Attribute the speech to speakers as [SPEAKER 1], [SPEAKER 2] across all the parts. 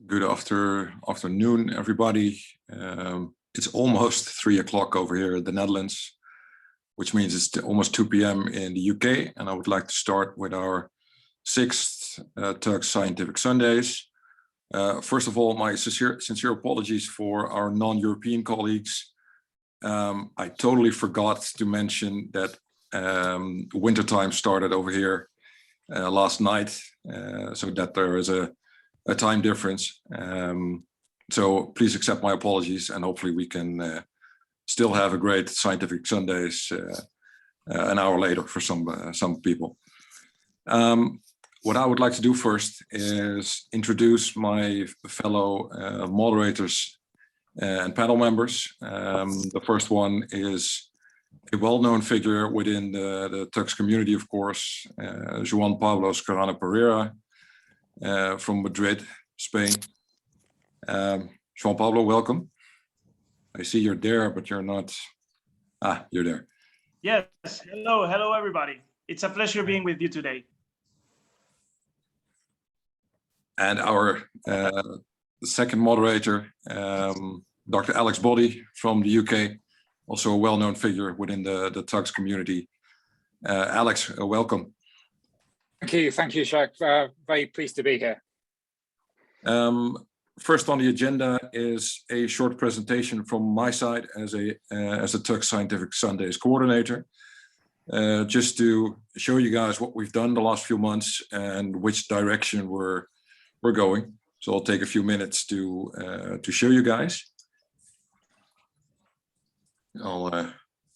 [SPEAKER 1] Good afternoon, everybody. It's almost 3 o'clock over here in the Netherlands, which means it's almost 2 p.m. in the UK. And I would like to start with our 6th TUGS Scientific Sundays. First of all, my sincere apologies for our non-European colleagues. I totally forgot to mention that wintertime started over here last night, so that there is a time difference. So please accept my apologies, and hopefully we can still have a great Scientific Sundays an hour later for some people. What I would like to do first is introduce my fellow moderators and panel members. The first one is a well-known figure within the TUGS community, of course, Juan Pablo Scarana Pereira from Madrid, Spain. Juan Pablo, welcome. I see you're there, but you're not. Ah, you're there.
[SPEAKER 2] Yes, hello everybody. It's a pleasure being with you today.
[SPEAKER 1] And our second moderator, Dr. Alex Boddy from the UK, also a well-known figure within the TUGS community. Alex, welcome.
[SPEAKER 3] Thank you, Jacques. Very pleased to be here.
[SPEAKER 1] First on the agenda is a short presentation from my side as a TUGS Scientific Sundays coordinator, just to show you guys what we've done the last few months and which direction we're going. So I'll take a few minutes to show you guys. I'll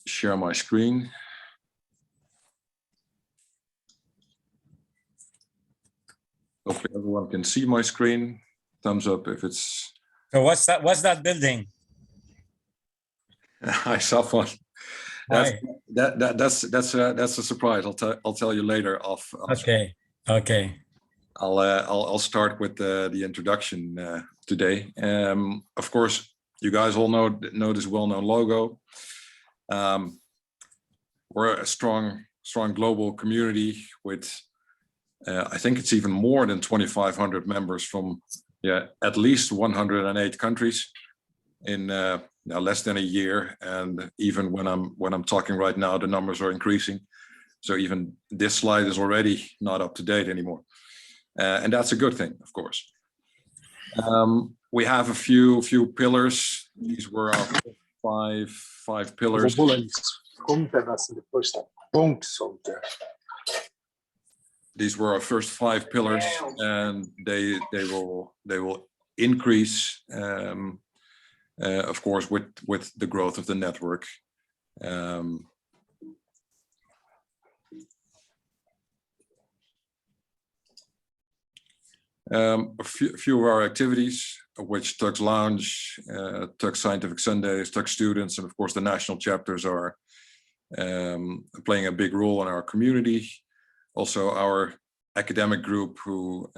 [SPEAKER 1] share my screen. Hopefully everyone can see my screen. Thumbs up if it's.
[SPEAKER 4] So what's that building?
[SPEAKER 1] I saw one. That's a surprise. I'll tell you later off.
[SPEAKER 4] Okay.
[SPEAKER 1] I'll start with the introduction today. Of course, you guys all know this well-known logo. We're a strong global community with I think it's even more than 2,500 members from at least 108 countries in now less than a year. And even when I'm talking right now, the numbers are increasing. So even this slide is already not up to date anymore. And that's a good thing, of course. We have a few pillars. These were our five pillars. These were our first 5 pillars, and they will increase, of course, with the growth of the network. A few of our activities, of which TUGS Lounge, TUGS Scientific Sundays, TUGS Students, and of course the national chapters are playing a big role in our community. Also, our academic group, who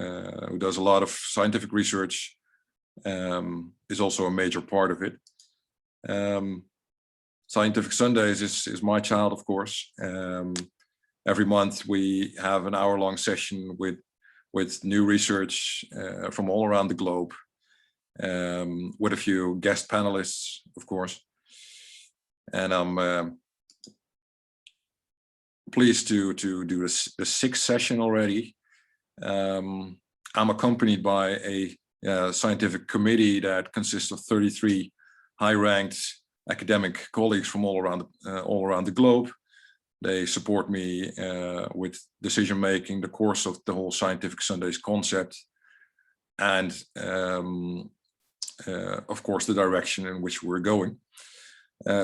[SPEAKER 1] does a lot of scientific research, is also a major part of it. Scientific Sundays is my child, of course. Every month we have an hour-long session with new research from all around the globe, with a few guest panelists, of course. And I'm pleased to do the 6th session already. I'm accompanied by a scientific committee that consists of 33 high-ranked academic colleagues from all around the globe. They support me with decision-making, the course of the whole Scientific Sundays concept, and of course the direction in which we're going.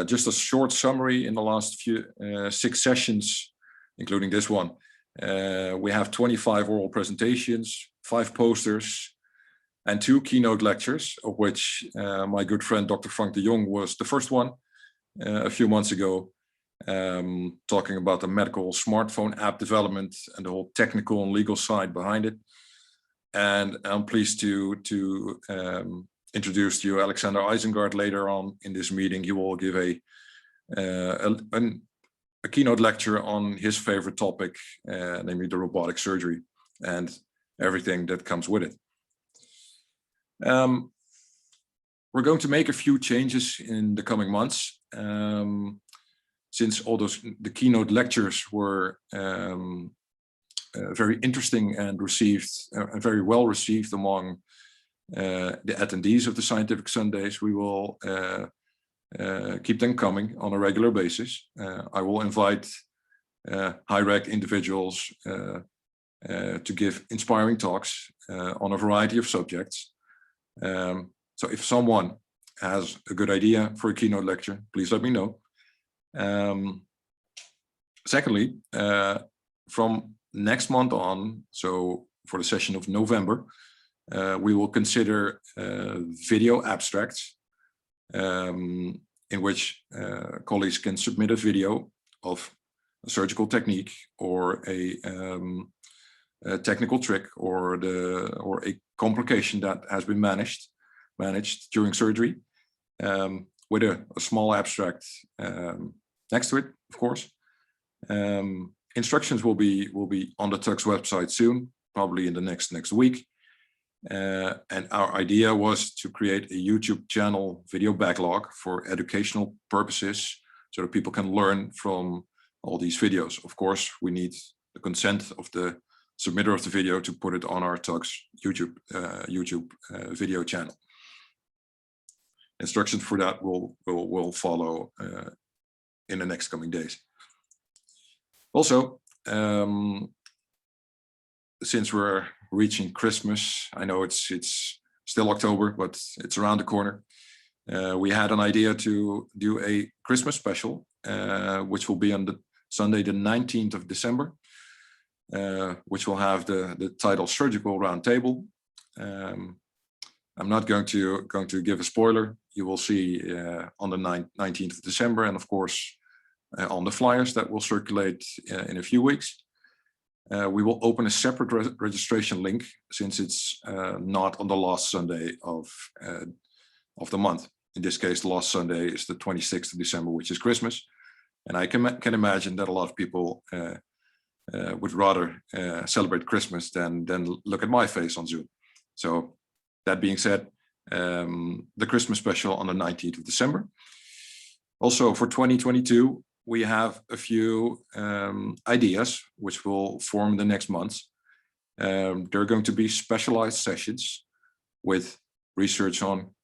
[SPEAKER 1] Just a short summary: in the last 6 sessions, including this one, we have 25 oral presentations, 5 posters, and 2 keynote lectures, of which my good friend Dr. Frank de Jong was the first one a few months ago, talking about the medical smartphone app development and the whole technical and legal side behind it. And I'm pleased to introduce to you Alexander Isengard later on in this meeting. He will give a keynote lecture on his favorite topic, namely the robotic surgery and everything that comes with it. We're going to make a few changes in the coming months. Since all the keynote lectures were very interesting and very well received among the attendees of the Scientific Sundays, we will keep them coming on a regular basis. I will invite high-rank individuals to give inspiring talks on a variety of subjects. So if someone has a good idea for a keynote lecture, please let me know. Secondly, from next month on, so for the session of November, we will consider video abstracts in which colleagues can submit a video of a surgical technique or a technical trick or a complication that has been managed during surgery, with a small abstract next to it, of course. Instructions will be on the TUGS website soon, probably in the next week. And our idea was to create a YouTube channel video backlog for educational purposes so that people can learn from all these videos. Of course, we need the consent of the submitter of the video to put it on our TUGS YouTube video channel. Instructions for that will follow in the next coming days. Also, since we're reaching Christmas, I know it's still October, but it's around the corner. We had an idea to do a Christmas special, which will be on the Sunday, the 19th of December, which will have the title Surgical Roundtable. I'm not going to give a spoiler. You will see on the 19th of December, and of course on the flyers that will circulate in a few weeks. We will open a separate registration link since it's not on the last Sunday of the month. In this case, the last Sunday is the 26th of December, which is Christmas. And I can imagine that a lot of people would rather celebrate Christmas than look at my face on Zoom. So that being said, the Christmas special on the 19th of December. Also for 2022, we have a few ideas which will form the next months. There are going to be specialized sessions with research on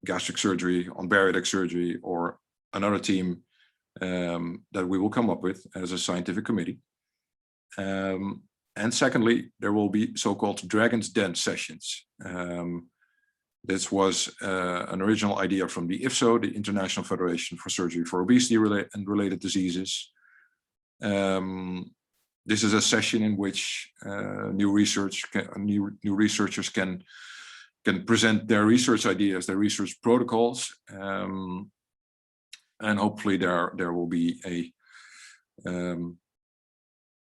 [SPEAKER 1] gastric surgery, on bariatric surgery, or another team that we will come up with as a scientific committee. And secondly, there will be so-called Dragon's Den sessions. This was an original idea from the IFSO, the International Federation for Surgery for Obesity and Related Diseases. This is a session in which new researchers can present their research ideas, their research protocols, and hopefully there will be a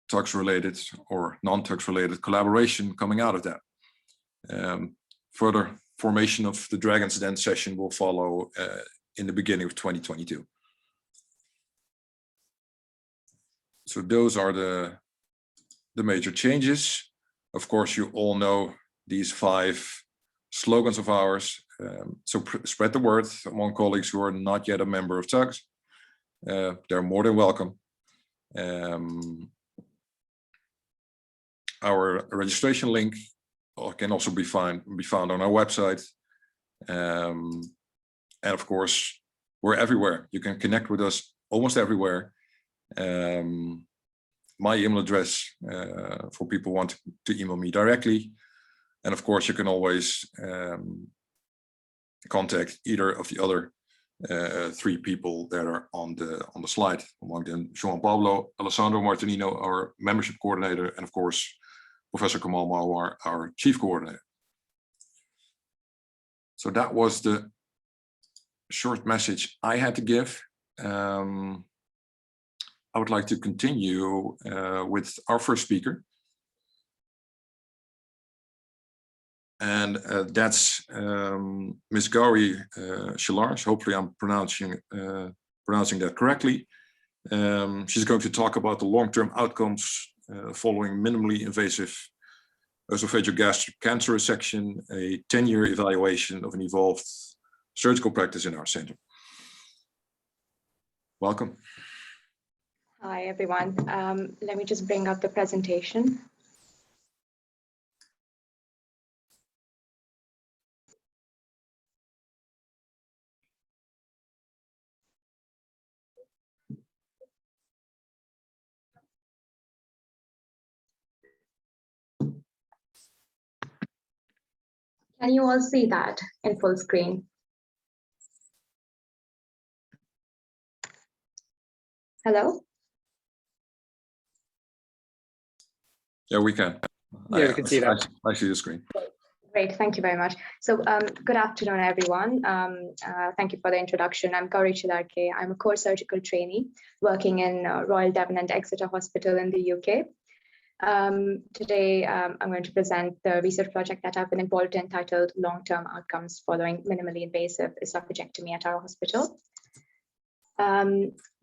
[SPEAKER 1] TUGS-related or non-TUGS related collaboration coming out of that. Further formation of the Dragon's Den session will follow in the beginning of 2022. So those are the major changes. Of course, you all know these 5 slogans of ours. So spread the word among colleagues who are not yet a member of TUGS. They're more than welcome. Our registration link can also be found on our website. And of course, we're everywhere. You can connect with us almost everywhere. My email address for people who want to email me directly. And of course, you can always contact either of the other 3 people that are on the slide. Among them, João Pablo, Alessandro Martinino, our membership coordinator, and of course, Professor Kamal Mawar, our chief coordinator. So that was the short message I had to give. I would like to continue with our first speaker. And that's Ms. Gauri Shilars. Hopefully I'm pronouncing that correctly. She's going to talk about the long-term outcomes following minimally invasive esophageal gastric cancer resection, a 10-year evaluation of an evolved surgical practice in our center. Welcome.
[SPEAKER 5] Hi, everyone. Let me just bring up the presentation. Can you all see that in full screen? Hello?
[SPEAKER 1] Yeah, we can.
[SPEAKER 3] Yeah, we can see that.
[SPEAKER 1] I see the screen.
[SPEAKER 5] Great, thank you very much. So good afternoon, everyone. Thank you for the introduction. I'm Gauri Chilarke. I'm a core surgical trainee working in Royal Devon and Exeter Hospital in the UK. Today, I'm going to present the research project that I've been involved in titled Long-Term Outcomes Following Minimally Invasive Esophagectomy at Our Hospital.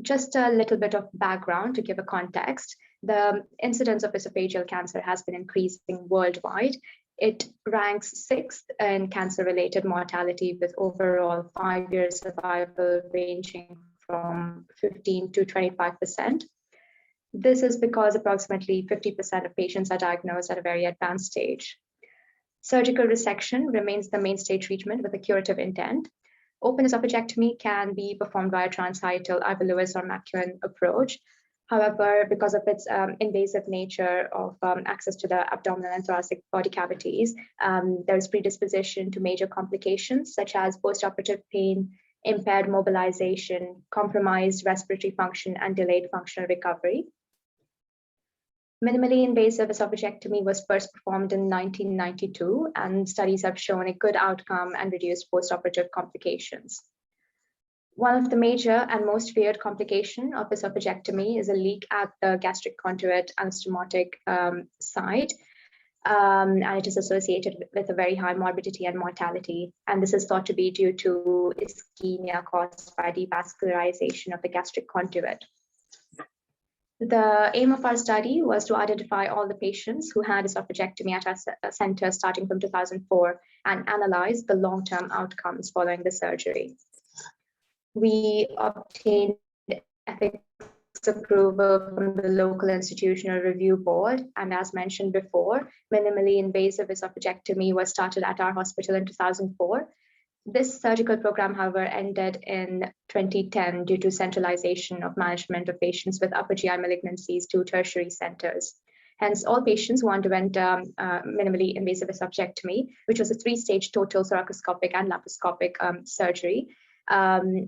[SPEAKER 5] Just a little bit of background to give a context. The incidence of esophageal cancer has been increasing worldwide. It ranks 6th in cancer-related mortality with overall 5-year survival ranging from 15 to 25%. This is because approximately 50% of patients are diagnosed at a very advanced stage. Surgical resection remains the mainstay treatment with a curative intent. Open esophagectomy can be performed via transhiatal, either Lewis or McEwen approach. However, because of its invasive nature of access to the abdominal and thoracic body cavities, there is predisposition to major complications such as postoperative pain, impaired mobilization, compromised respiratory function, and delayed functional recovery. Minimally invasive esophagectomy was first performed in 1992, and studies have shown a good outcome and reduced postoperative complications. One of the major and most feared complications of esophagectomy is a leak at the gastric conduit anastomotic site, and it is associated with a very high morbidity and mortality. And this is thought to be due to ischemia caused by devascularization of the gastric conduit. The aim of our study was to identify all the patients who had esophagectomy at our center starting from 2004 and analyze the long-term outcomes following the surgery. We obtained ethics approval from the local institutional review board, and as mentioned before, minimally invasive esophagectomy was started at our hospital in 2004. This surgical program, however, ended in 2010 due to centralization of management of patients with upper GI malignancies to tertiary centers. Hence, all patients who underwent minimally invasive esophagectomy, which was a 3-stage total thoracoscopic and laparoscopic surgery,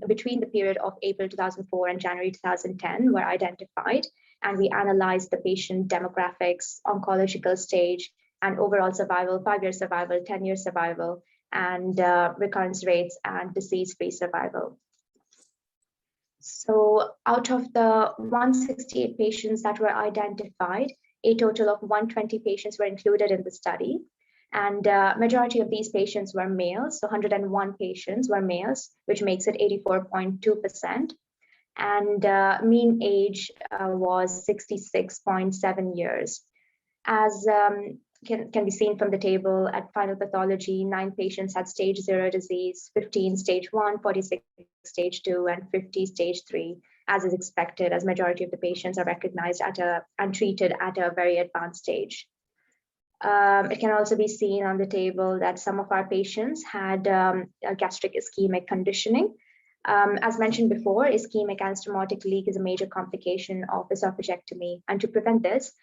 [SPEAKER 5] between the period of April 2004 and January 2010 were identified, and we analyzed the patient demographics, oncological stage, and overall survival, 5-year survival, 10-year survival, and recurrence rates and disease-free survival. So out of the 168 patients that were identified, a total of 120 patients were included in the study. And majority of these patients were males, so 101 patients were males, which makes it 84.2%. And mean age was 66.7 years. As can be seen from the table at final pathology, 9 patients had stage 0 disease, 15 stage 1, 46 stage 2, and 50 stage 3, as is expected, as majority of the patients are recognized and treated at a very advanced stage. It can also be seen on the table that some of our patients had a gastric ischemic conditioning. As mentioned before, ischemic anastomotic leak is a major complication of esophagectomy, and to prevent this,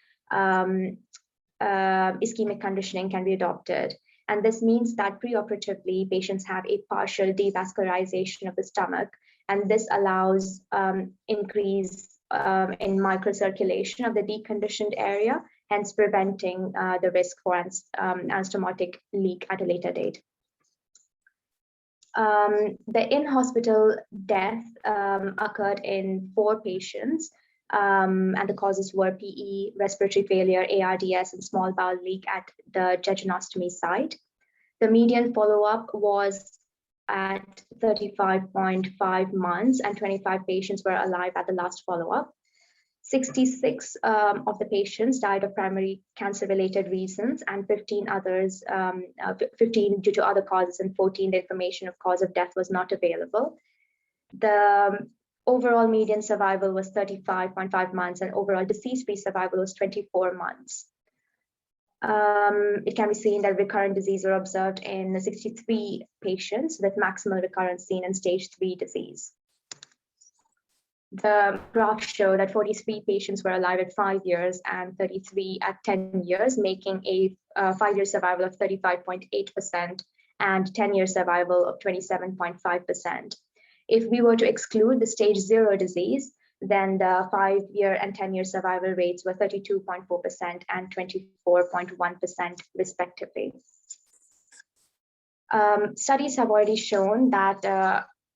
[SPEAKER 5] ischemic conditioning can be adopted. And this means that preoperatively, patients have a partial devascularization of the stomach, and this allows increase in microcirculation of the deconditioned area, hence preventing the risk for anastomotic leak at a later date. The in-hospital death occurred in 4 patients, and the causes were PE, respiratory failure, ARDS, and small bowel leak at the jejunostomy site. The median follow-up was at 35.5 months, and 25 patients were alive at the last follow-up. 66 of the patients died of primary cancer-related reasons, and 15 others, 15 due to other causes, and 14 the information of cause of death was not available. The overall median survival was 35.5 months, and overall disease-free survival was 24 months. It can be seen that recurrent disease were observed in 63 patients, with maximal recurrence seen in stage 3 disease. The graphs show that 43 patients were alive at 5 years and 33 at 10 years, making a 5-year survival of 35.8% and 10-year survival of 27.5%. If we were to exclude the stage 0 disease, then the 5-year and 10-year survival rates were 32.4% and 24.1% respectively. Studies have already shown that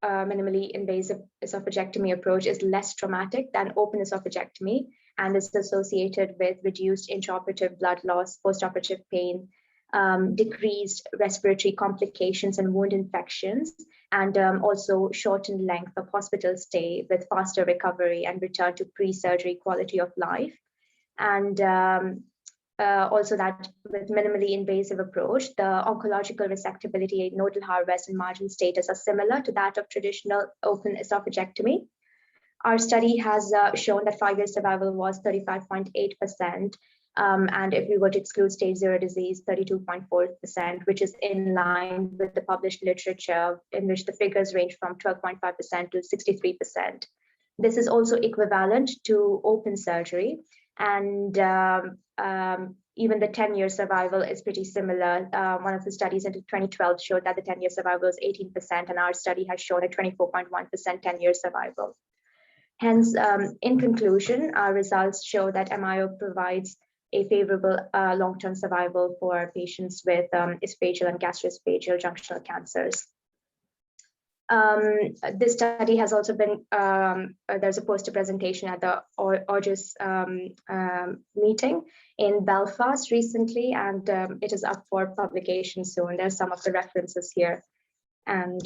[SPEAKER 5] minimally invasive esophagectomy approach is less traumatic than open esophagectomy and is associated with reduced intraoperative blood loss, postoperative pain, decreased respiratory complications and wound infections, and also shortened length of hospital stay with faster recovery and return to pre-surgery quality of life. And also that with minimally invasive approach, the oncological resectability, nodal harvest, and margin status are similar to that of traditional open esophagectomy. Our study has shown that 5-year survival was 35.8%, and if we were to exclude stage 0 disease, 32.4%, which is in line with the published literature in which the figures range from 12.5% to 63%. This is also equivalent to open surgery, and even the 10-year survival is pretty similar. One of the studies in 2012 showed that the 10-year survival is 18%, and our study has shown a 24.1% 10-year survival. Hence, in conclusion, our results show that MIO provides a favorable long-term survival for patients with esophageal and gastroesophageal junctional cancers. This study has also been, there's a poster presentation at the ORGES meeting in Belfast recently, and it is up for publication soon. There's some of the references here. And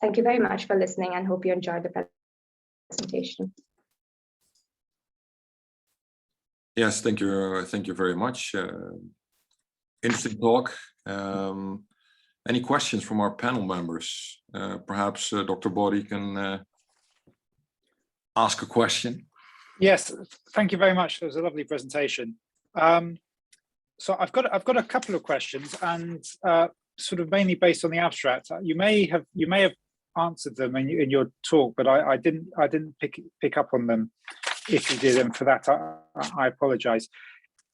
[SPEAKER 5] thank you very much for listening, and hope you enjoyed the presentation.
[SPEAKER 1] Yes, thank you very much. Interesting talk. Any questions from our panel members? Perhaps Dr. Body can ask a question.
[SPEAKER 3] Yes, thank you very much. It was a lovely presentation. So I've got a couple of questions, and sort of mainly based on the abstract. You may have answered them in your talk, but I didn't pick up on them. If you did, and for that I apologize.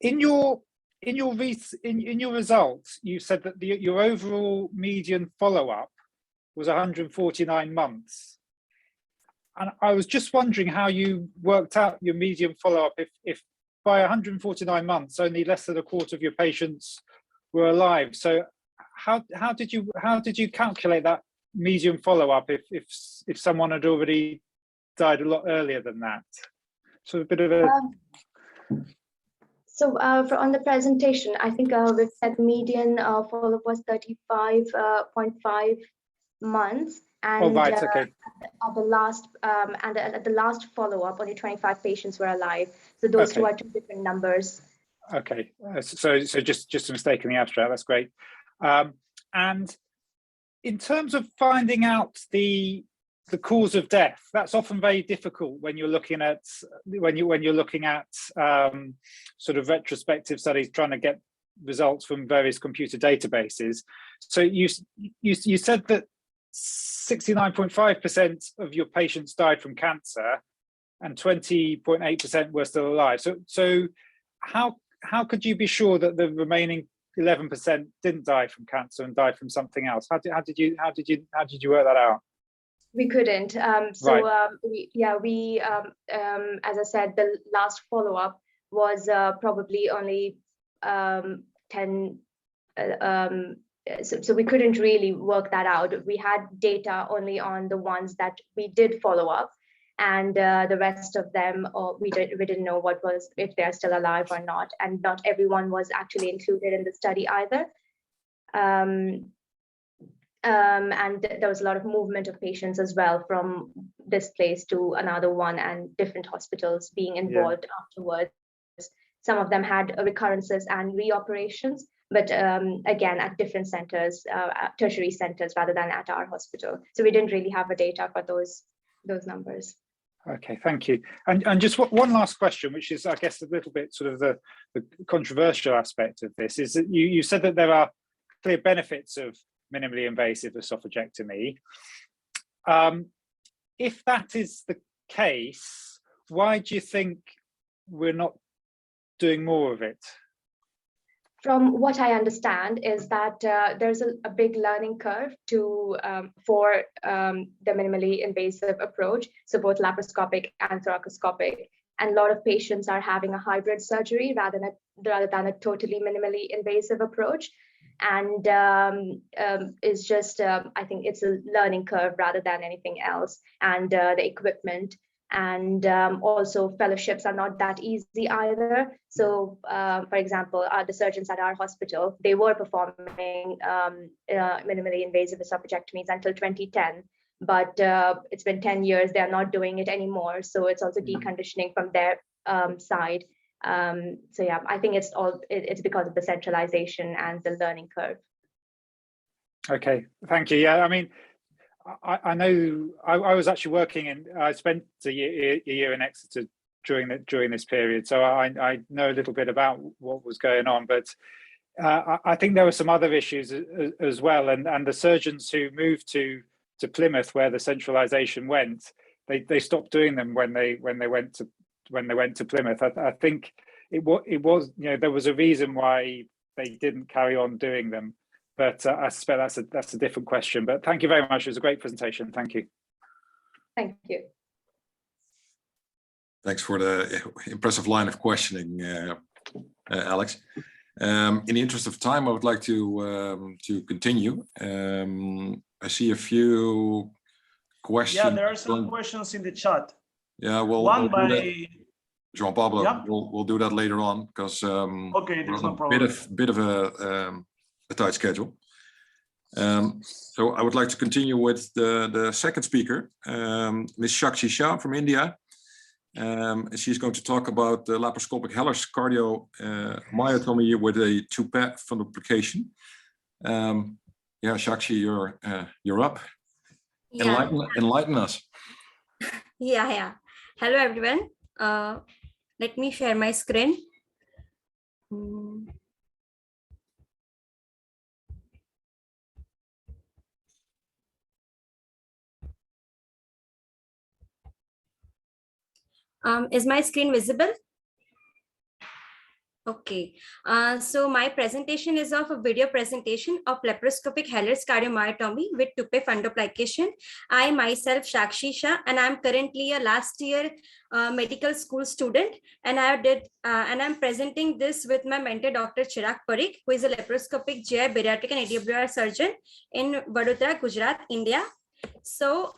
[SPEAKER 3] In your results, you said that your overall median follow-up was 149 months, and I was just wondering how you worked out your median follow-up if by 149 months only less than a quarter of your patients were alive. So how did you calculate that median follow-up if someone had already died a lot earlier than that? So a bit of a
[SPEAKER 5] on the presentation, I think we've said median follow-up was 35.5 months, and
[SPEAKER 3] oh, right, okay.
[SPEAKER 5] at the last follow-up, only 25 patients were alive. So those two are two different numbers.
[SPEAKER 3] Okay, so just a mistake in the abstract. That's great. And in terms of finding out the cause of death, that's often very difficult when you're looking at sort of retrospective studies trying to get results from various computer databases. So you said that 69.5% of your patients died from cancer and 20.8% were still alive. So how could you be sure that the remaining 11% didn't die from cancer and died from something else? How did you work that out?
[SPEAKER 5] We couldn't.
[SPEAKER 3] Right.
[SPEAKER 5] As I said, the last follow-up was probably only 10. So we couldn't really work that out. We had data only on the ones that we did follow up, and the rest of them, we didn't know if they're still alive or not, and not everyone was actually included in the study either. And there was a lot of movement of patients as well from this place to another one, and different hospitals being involved afterwards. Some of them had recurrences and reoperations, but again, at different centers, tertiary centers, rather than at our hospital. So we didn't really have a data for those numbers.
[SPEAKER 3] Okay, thank you. And just one last question, which is, I guess, a little bit sort of the controversial aspect of this, is that you said that there are clear benefits of minimally invasive esophagectomy. If that is the case, why do you think we're not doing more of it?
[SPEAKER 5] From what I understand is that there's a big learning curve for the minimally invasive approach, so both laparoscopic and thoracoscopic. And a lot of patients are having a hybrid surgery rather than a totally minimally invasive approach. And it's just, I think it's a learning curve rather than anything else. And the equipment and also fellowships are not that easy either. So for example, the surgeons at our hospital, they were performing minimally invasive esophagectomies until 2010. But it's been 10 years, they're not doing it anymore. So it's also deconditioning from their side. So yeah, I think it's because of the centralization and the learning curve. Okay, thank you. Yeah, I mean, I know I was actually working I spent a year in Exeter during this period, so I know a little bit about what was going on. But I think there were some other issues as well, and the surgeons who moved to Plymouth, where the centralization went, they stopped doing them when they went to Plymouth. I think it was, you know, there was a reason why they didn't carry on doing them. But I suspect that's a different question. But thank you very much. It was a great presentation. Thank you. Thank you.
[SPEAKER 1] Thanks for the impressive line of questioning, Alex. In the interest of time, I would like to continue. I see a few questions.
[SPEAKER 2] Yeah, there are some questions in the chat.
[SPEAKER 1] Yeah, well,
[SPEAKER 2] one by
[SPEAKER 1] Jean Pablo.
[SPEAKER 2] Yeah.
[SPEAKER 1] We'll do that later on because
[SPEAKER 2] okay, there's no problem.
[SPEAKER 1] Bit of a tight schedule. So I would like to continue with the second speaker, Ms. Shakshi Shah from India. She's going to talk about the laparoscopic Heller's cardiomyotomy with a toupet fundoplication. Yeah, Shakshi, you're up.
[SPEAKER 6] Yeah.
[SPEAKER 1] Enlighten us.
[SPEAKER 6] Yeah. Hello, everyone. Let me share my screen. Is my screen visible? Okay, so my presentation is of a video presentation of laparoscopic Heller's cardiomyotomy with toupet fundoplication. I myself Shakshi Shah, and I'm currently a last year medical school student, and I'm presenting this with my mentor, Dr. Chirag Parikh, who is a laparoscopic GI bariatric and AWR surgeon in Vadodara, Gujarat, India. So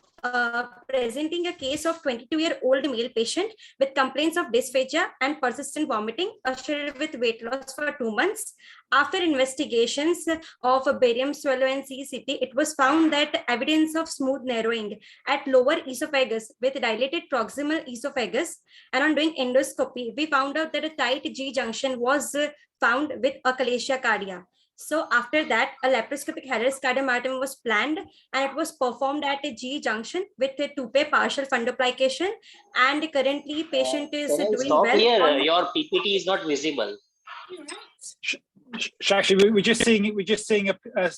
[SPEAKER 6] presenting a case of 22-year-old male patient with complaints of dysphagia and persistent vomiting associated with weight loss for 2 months. After investigations of barium swallow and CCT, it was found that evidence of smooth narrowing at lower esophagus with dilated proximal esophagus. And on doing endoscopy, we found out that a tight G junction was found with achalasia cardia. So after that, a laparoscopic Heller's cardiomyotomy was planned, and it was performed at a G junction with a toupet partial fundoplication. And currently, patient is doing
[SPEAKER 7] stop
[SPEAKER 6] well.
[SPEAKER 7] Here, your PPT is not visible.
[SPEAKER 3] Actually, we're just seeing it. We're just seeing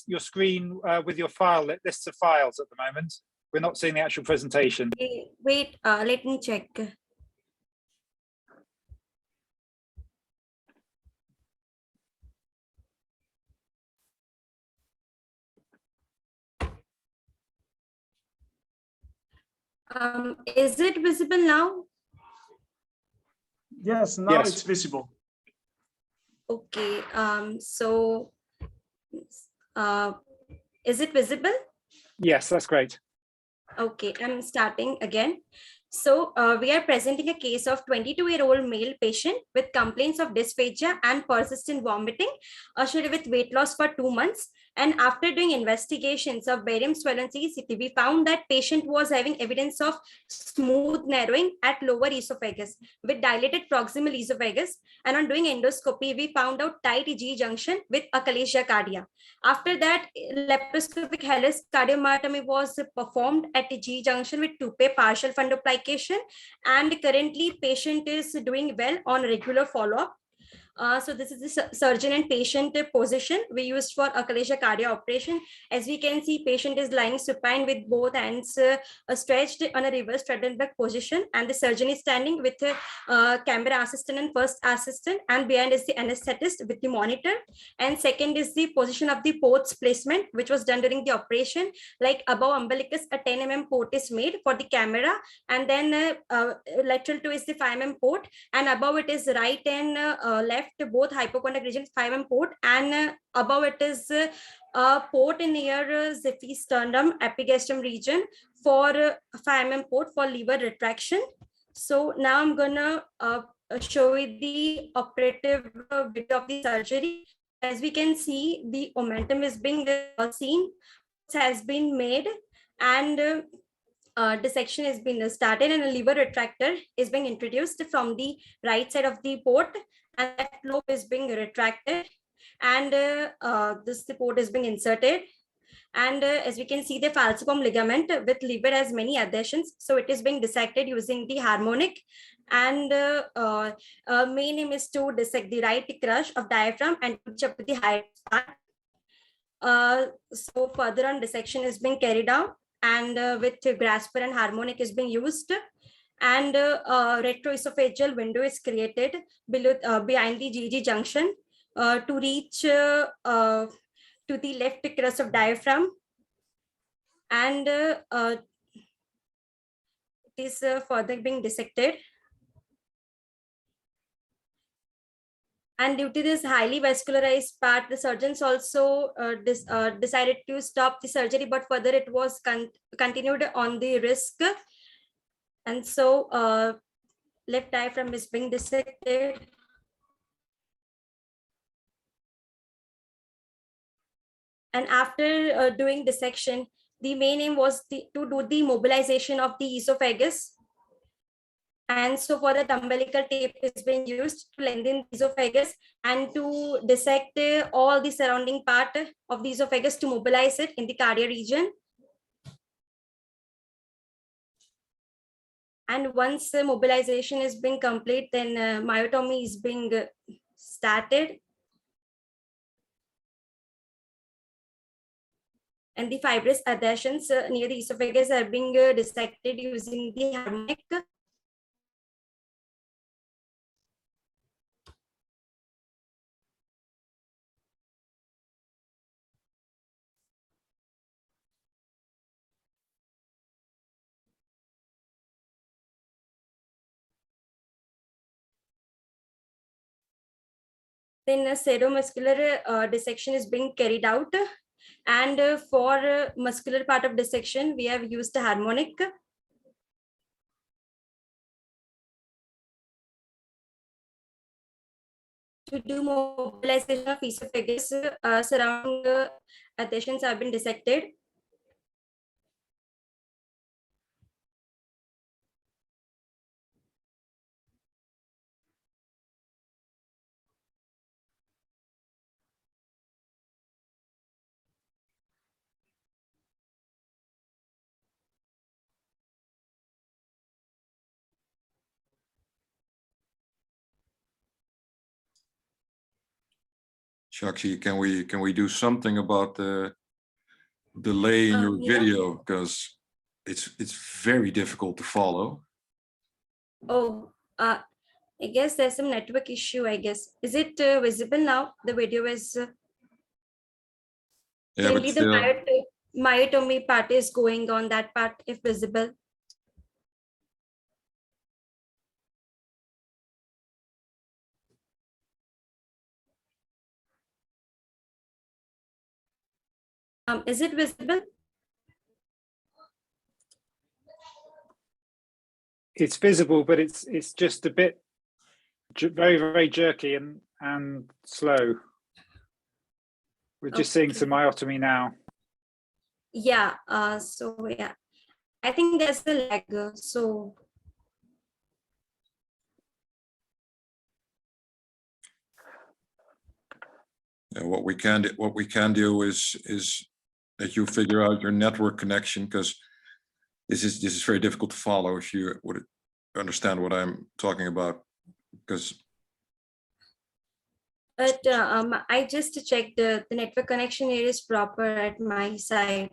[SPEAKER 3] your screen with your file lists of files at the moment. We're not seeing the actual presentation.
[SPEAKER 6] Wait, let me check. Is it visible now?
[SPEAKER 2] Yes, now
[SPEAKER 3] Yes.
[SPEAKER 2] it's visible.
[SPEAKER 6] Okay, so is it visible?
[SPEAKER 3] Yes, that's great.
[SPEAKER 6] Okay, I'm starting again. So we are presenting a case of 22-year-old male patient with complaints of dysphagia and persistent vomiting associated with weight loss for 2 months. And after doing investigations of barium swelling CCT, we found that patient was having evidence of smooth narrowing at lower esophagus with dilated proximal esophagus. And on doing endoscopy, we found out tight G junction with achalasia cardia. After that, laparoscopic Heller's cardiomyotomy was performed at G junction with Tupe partial fundoplication. And currently, patient is doing well on regular follow-up. So this is the surgeon and patient position we used for achalasia cardia operation. As we can see, patient is lying supine with both hands stretched on a reverse Trendelenburg position, and the surgeon is standing with a camera assistant and first assistant, and behind is the anesthetist with the monitor. And second is the position of the ports placement, which was done during the operation. Like above umbilicus, a 10 mm port is made for the camera, and then lateral to is the 5 mm port, and above it is right and left, both hypochondriac regions 5 mm port, and above it is a port near Ziphi sternum epigastrium region for 5 mm port for lever retraction. So now I'm gonna show you the operative video of the surgery. As we can see, the momentum is being seen, has been made, and dissection has been started, and a lever retractor is being introduced from the right side of the port, and left lobe is being retracted, and this port is being inserted. And as we can see, the falciform ligament with lever has many adhesions, so it is being dissected using the harmonic. And main aim is to dissect the right crush of diaphragm and reach up to the height part. So further on, dissection is being carried out, and with grasper and harmonic is being used, and retroesophageal window is created below behind the GG junction to reach to the left crest of diaphragm, and it is further being dissected. And due to this highly vascularized part, the surgeons also decided to stop the surgery, but further it was continued on the risk. And so left diaphragm is being dissected. And after doing dissection, the main aim was to do the mobilization of the esophagus. And so for the umbilical tape is being used to lengthen the esophagus and to dissect all the surrounding part of the esophagus to mobilize it in the cardia region. And once mobilization is being complete, then myotomy is being started. And the fibrous adhesions near the esophagus are being dissected using the harmonic. Then a seromuscular dissection is being carried out. And for muscular part of dissection, we have used a harmonic. To do mobilization of esophagus, surrounding adhesions have been dissected.
[SPEAKER 1] Shakshi, can we do something about the delay in your
[SPEAKER 6] Yeah.
[SPEAKER 1] video, because it's very difficult to follow.
[SPEAKER 6] Oh, I guess there's some network issue, I guess. Is it visible now? The video is
[SPEAKER 1] Yeah, but
[SPEAKER 6] only the
[SPEAKER 1] still,
[SPEAKER 6] myotomy part is going on, that part if visible. Is it visible?
[SPEAKER 3] It's visible, but it's just a bit very, very jerky and slow. We're just seeing
[SPEAKER 6] Okay.
[SPEAKER 3] some myotomy now.
[SPEAKER 6] Yeah, so yeah, I think there's a lag. So
[SPEAKER 1] Yeah, what we can do is that you figure out your network connection, because this is very difficult to follow if you would understand what I'm talking about. Because
[SPEAKER 6] but I just checked the network connection here is proper at my side.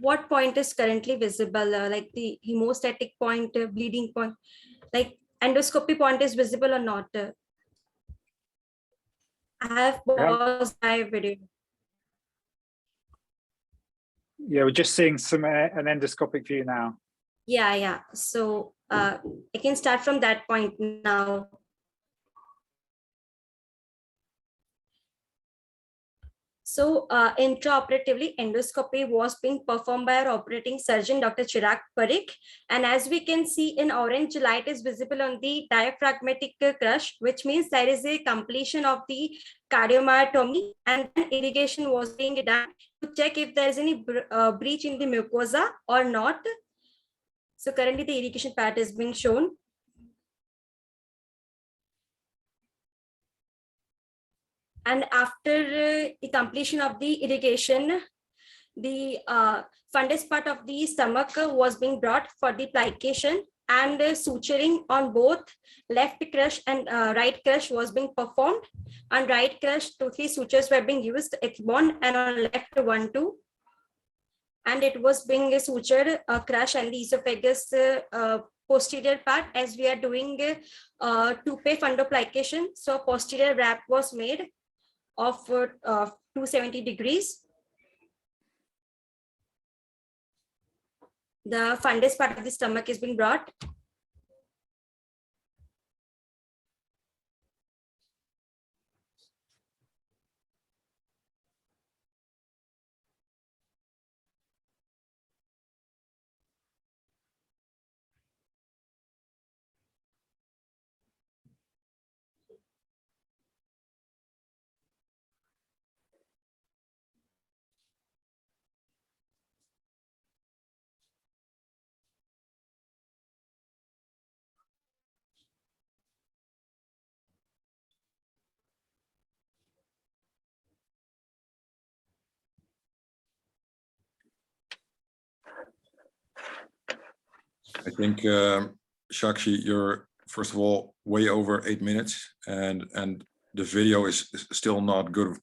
[SPEAKER 6] What point is currently visible? Like the hemostatic point, bleeding point, like endoscopy point is visible or not? I have paused my video.
[SPEAKER 3] Yeah, we're just seeing some an endoscopic view now.
[SPEAKER 6] Yeah. So I can start from that point now. So intraoperatively, endoscopy was being performed by our operating surgeon, Dr. Chirag Parikh. And as we can see in orange, light is visible on the diaphragmatic crush, which means there is a completion of the cardiomyotomy, and then irrigation was being done to check if there is any breach in the mucosa or not. So currently the irrigation part is being shown. And after the completion of the irrigation, the fundus part of the stomach was being brought for the plication, and suturing on both left crush and right crush was being performed. On right crush, 2-3 sutures were being used, Ethbond, and on left 1-2. And it was being sutured crush and the esophagus posterior part, as we are doing toupee fundoplication. So posterior wrap was made of 270 degrees. The fundus part of the stomach is being brought.
[SPEAKER 1] I think, Shakshi, you're first of all way over 8 minutes, and the video is still not good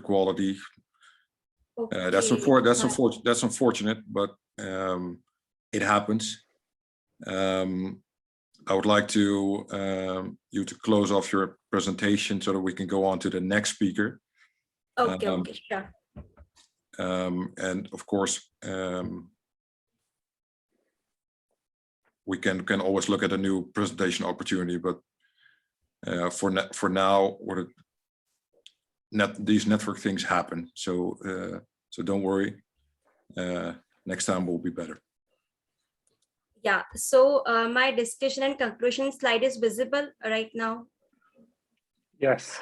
[SPEAKER 1] quality. That's unfortunate, but it happens. I would like to you to close off your presentation so that we can go on to the next speaker.
[SPEAKER 6] Okay, sure.
[SPEAKER 1] And of course, we can always look at a new presentation opportunity, but for now, these network things happen. So don't worry. Next time will be better.
[SPEAKER 6] Yeah. So my discussion and conclusion slide is visible right now.
[SPEAKER 3] Yes.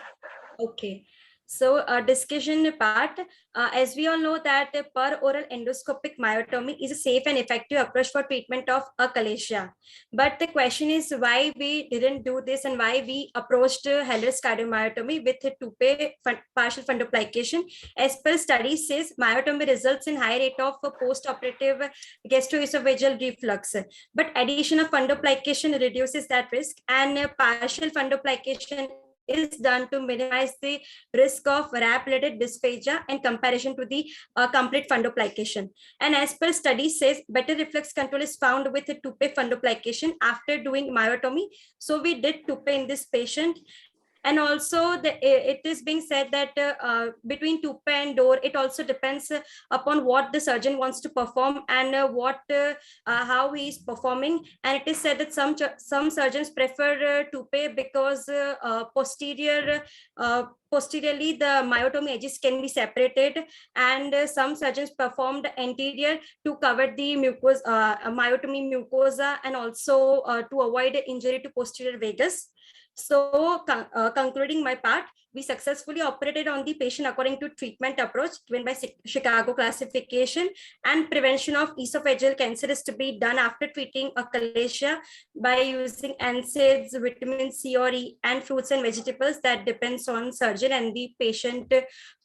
[SPEAKER 6] Okay. So discussion part, as we all know that per oral endoscopic myotomy is a safe and effective approach for treatment of achalasia. But the question is why we didn't do this and why we approached Heller's cardiomyotomy with toupee partial fundoplication. As per study says, myotomy results in high rate of post-operative gastroesophageal reflux. But addition of fundoplication reduces that risk, and partial fundoplication is done to minimize the risk of wrap-related dysphagia in comparison to the complete fundoplication. And as per study says, better reflex control is found with a toupee fundoplication after doing myotomy. So we did toupee in this patient. And also it is being said that between toupee and door, it also depends upon what the surgeon wants to perform and how he is performing. And it is said that some surgeons prefer toupee because posteriorly the myotomy edges can be separated, and some surgeons performed anterior to cover the myotomy mucosa, and also to avoid injury to posterior vagus. So concluding my part, we successfully operated on the patient according to treatment approach given by Chicago classification, and prevention of esophageal cancer is to be done after treating achalasia by using NSAIDs, vitamin C or E, and fruits and vegetables. That depends on surgeon and the patient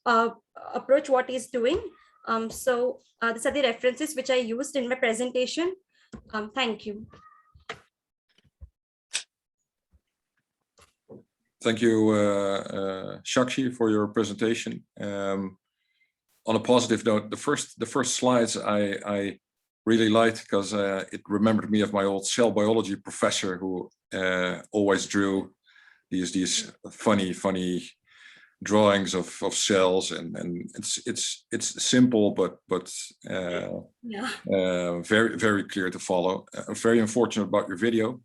[SPEAKER 6] approach what he's doing. These are the references which I used in my presentation. Thank you.
[SPEAKER 1] Thank you, Shakshi, for your presentation. On a positive note, the first slides I really liked because it remembered me of my old cell biology professor who always drew these funny drawings of cells, and it's simple but very clear to follow. I'm very unfortunate about your video.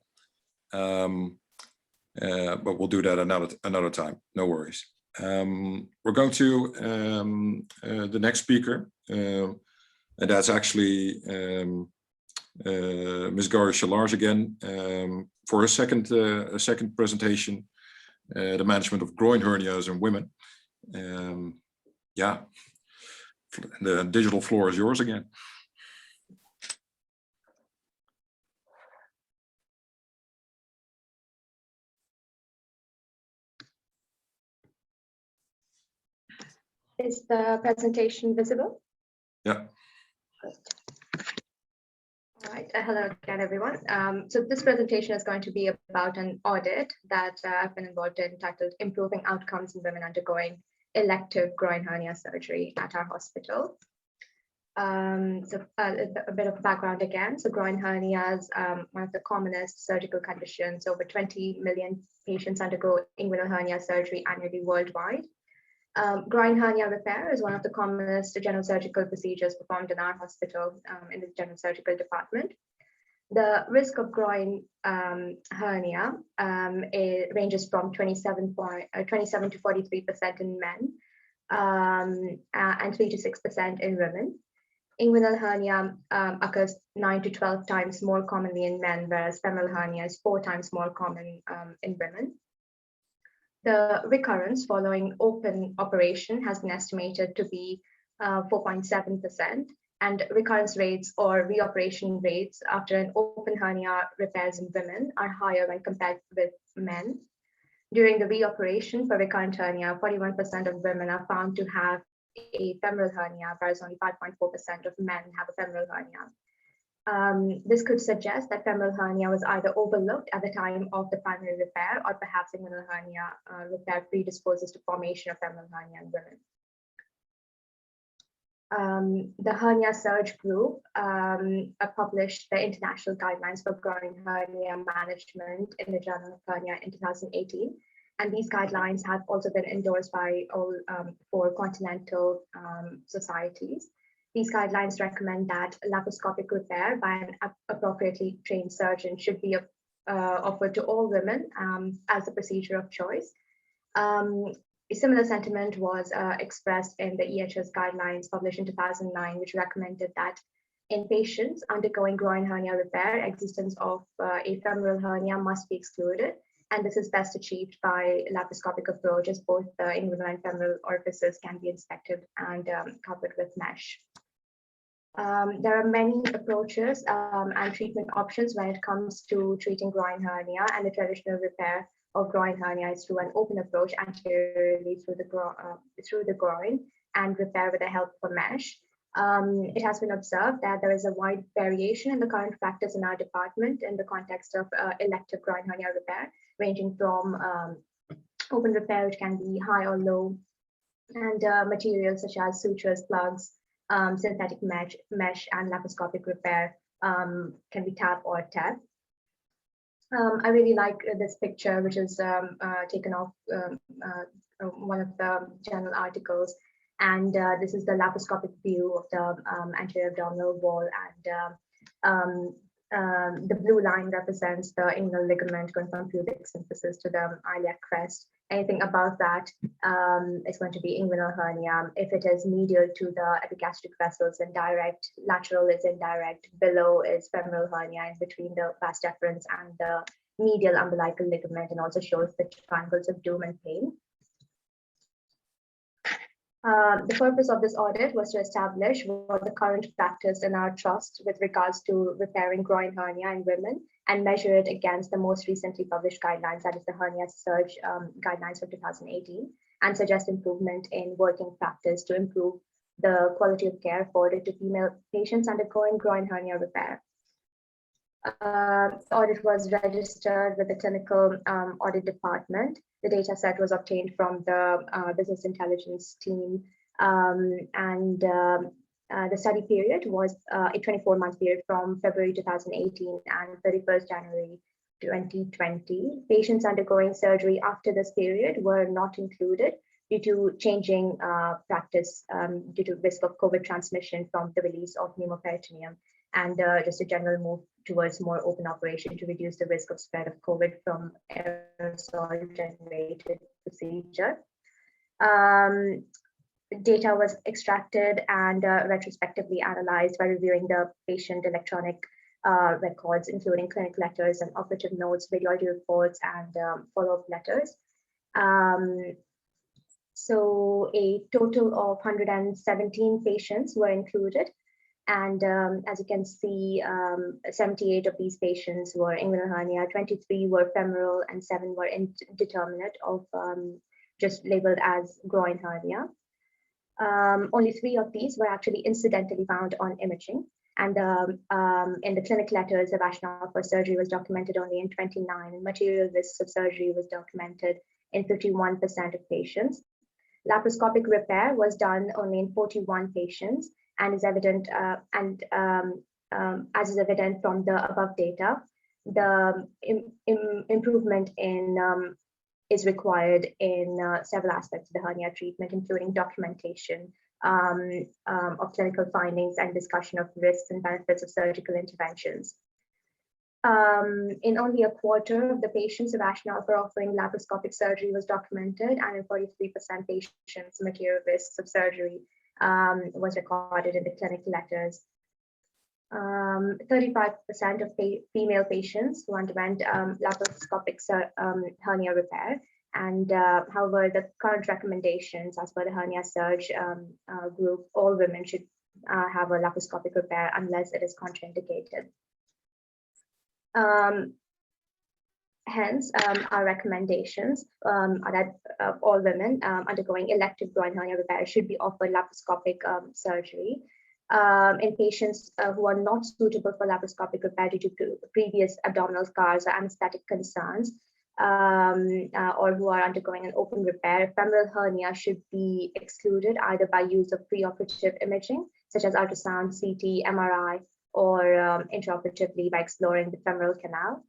[SPEAKER 1] But we'll do that another time. No worries. We're going to the next speaker, and that's actually Ms. Gauri Shalars again for a second presentation, the management of groin hernias in women. Yeah, the digital floor is yours again.
[SPEAKER 5] Is the presentation visible?
[SPEAKER 1] Yeah.
[SPEAKER 5] Great. All right. Hello again, everyone. So this presentation is going to be about an audit that I've been involved in, titled "Improving Outcomes in Women Undergoing Elective Groin Hernia Surgery at Our Hospital." So a bit of background again. So groin hernias, one of the commonest surgical conditions. Over 20 million patients undergo inguinal hernia surgery annually worldwide. Groin hernia repair is one of the commonest general surgical procedures performed in our hospital in the general surgical department. The risk of groin hernia ranges from 27 to 43% in men and 3 to 6% in women. Inguinal hernia occurs 9 to 12 times more commonly in men, whereas femoral hernia is 4 times more common in women. The recurrence following open operation has been estimated to be 4.7%, and recurrence rates or reoperation rates after an open hernia repairs in women are higher when compared with men. During the reoperation for recurrent hernia, 41% of women are found to have a femoral hernia, whereas only 5.4% of men have a femoral hernia. This could suggest that femoral hernia was either overlooked at the time of the primary repair, or perhaps inguinal hernia repair predisposes to formation of femoral hernia in women. The Hernia Surge Group published the international guidelines for groin hernia management in the Journal of Hernia in 2018. And these guidelines have also been endorsed by all 4 continental societies. These guidelines recommend that laparoscopic repair by an appropriately trained surgeon should be offered to all women as a procedure of choice. A similar sentiment was expressed in the EHS guidelines published in 2009, which recommended that in patients undergoing groin hernia repair, existence of a femoral hernia must be excluded. And this is best achieved by laparoscopic approach, as both the inguinal and femoral orifices can be inspected and covered with mesh. There are many approaches and treatment options when it comes to treating groin hernia, and the traditional repair of groin hernia is through an open approach anteriorly through the groin and repair with the help of a mesh. It has been observed that there is a wide variation in the current practice in our department in the context of elective groin hernia repair, ranging from open repair, which can be high or low, and materials such as sutures, plugs, synthetic mesh, and laparoscopic repair can be TAP or TEP. I really like this picture, which is taken off one of the journal articles. And this is the laparoscopic view of the anterior abdominal wall, and the blue line represents the inguinal ligament going from pubic symphysis to the iliac crest. Anything above that is going to be inguinal hernia. If it is medial to the epigastric vessels, indirect, lateral is indirect, below is femoral hernia, in between the vas deferens and the medial umbilical ligament and also shows the triangles of doom and pain. The purpose of this audit was to establish what the current practice in our trust with regards to repairing groin hernia in women and measure it against the most recently published guidelines, that is the hernia surge guidelines for 2018, and suggest improvement in working practice to improve the quality of care afforded to female patients undergoing groin hernia repair. The audit was registered with the clinical audit department. The data set was obtained from the business intelligence team, and the study period was a 24-month period from February 2018 and 31st January 2020. Patients undergoing surgery after this period were not included due to changing practice due to risk of COVID transmission from the release of pneumoperitoneum, and just a general move towards more open operation to reduce the risk of spread of COVID from aerosol-generated procedure. Data was extracted and retrospectively analyzed by reviewing the patient electronic records, including clinic letters and operative notes, radiology reports, and follow-up letters. So a total of 117 patients were included. And as you can see, 78 of these patients were inguinal hernia, 23 were femoral, and 7 were indeterminate of just labeled as groin hernia. Only 3 of these were actually incidentally found on imaging. And in the clinic letters, the rationale for surgery was documented only in 29, and material risks of surgery was documented in 51% of patients. Laparoscopic repair was done only in 41 patients, and is evident, as is evident from the above data, the improvement in is required in several aspects of the hernia treatment, including documentation of clinical findings and discussion of risks and benefits of surgical interventions. In only a quarter of the patients, the rationale for offering laparoscopic surgery was documented, and in 43% patients, material risks of surgery was recorded in the clinic letters. 35% of female patients who underwent laparoscopic hernia repair, and however, the current recommendations as per the hernia surge group, all women should have a laparoscopic repair unless it is contraindicated. Hence, our recommendations are that all women undergoing elective groin hernia repair should be offered laparoscopic surgery. In patients who are not suitable for laparoscopic repair due to previous abdominal scars or anesthetic concerns, or who are undergoing an open repair, femoral hernia should be excluded either by use of preoperative imaging, such as ultrasound, CT, MRI, or intraoperatively by exploring the femoral canal.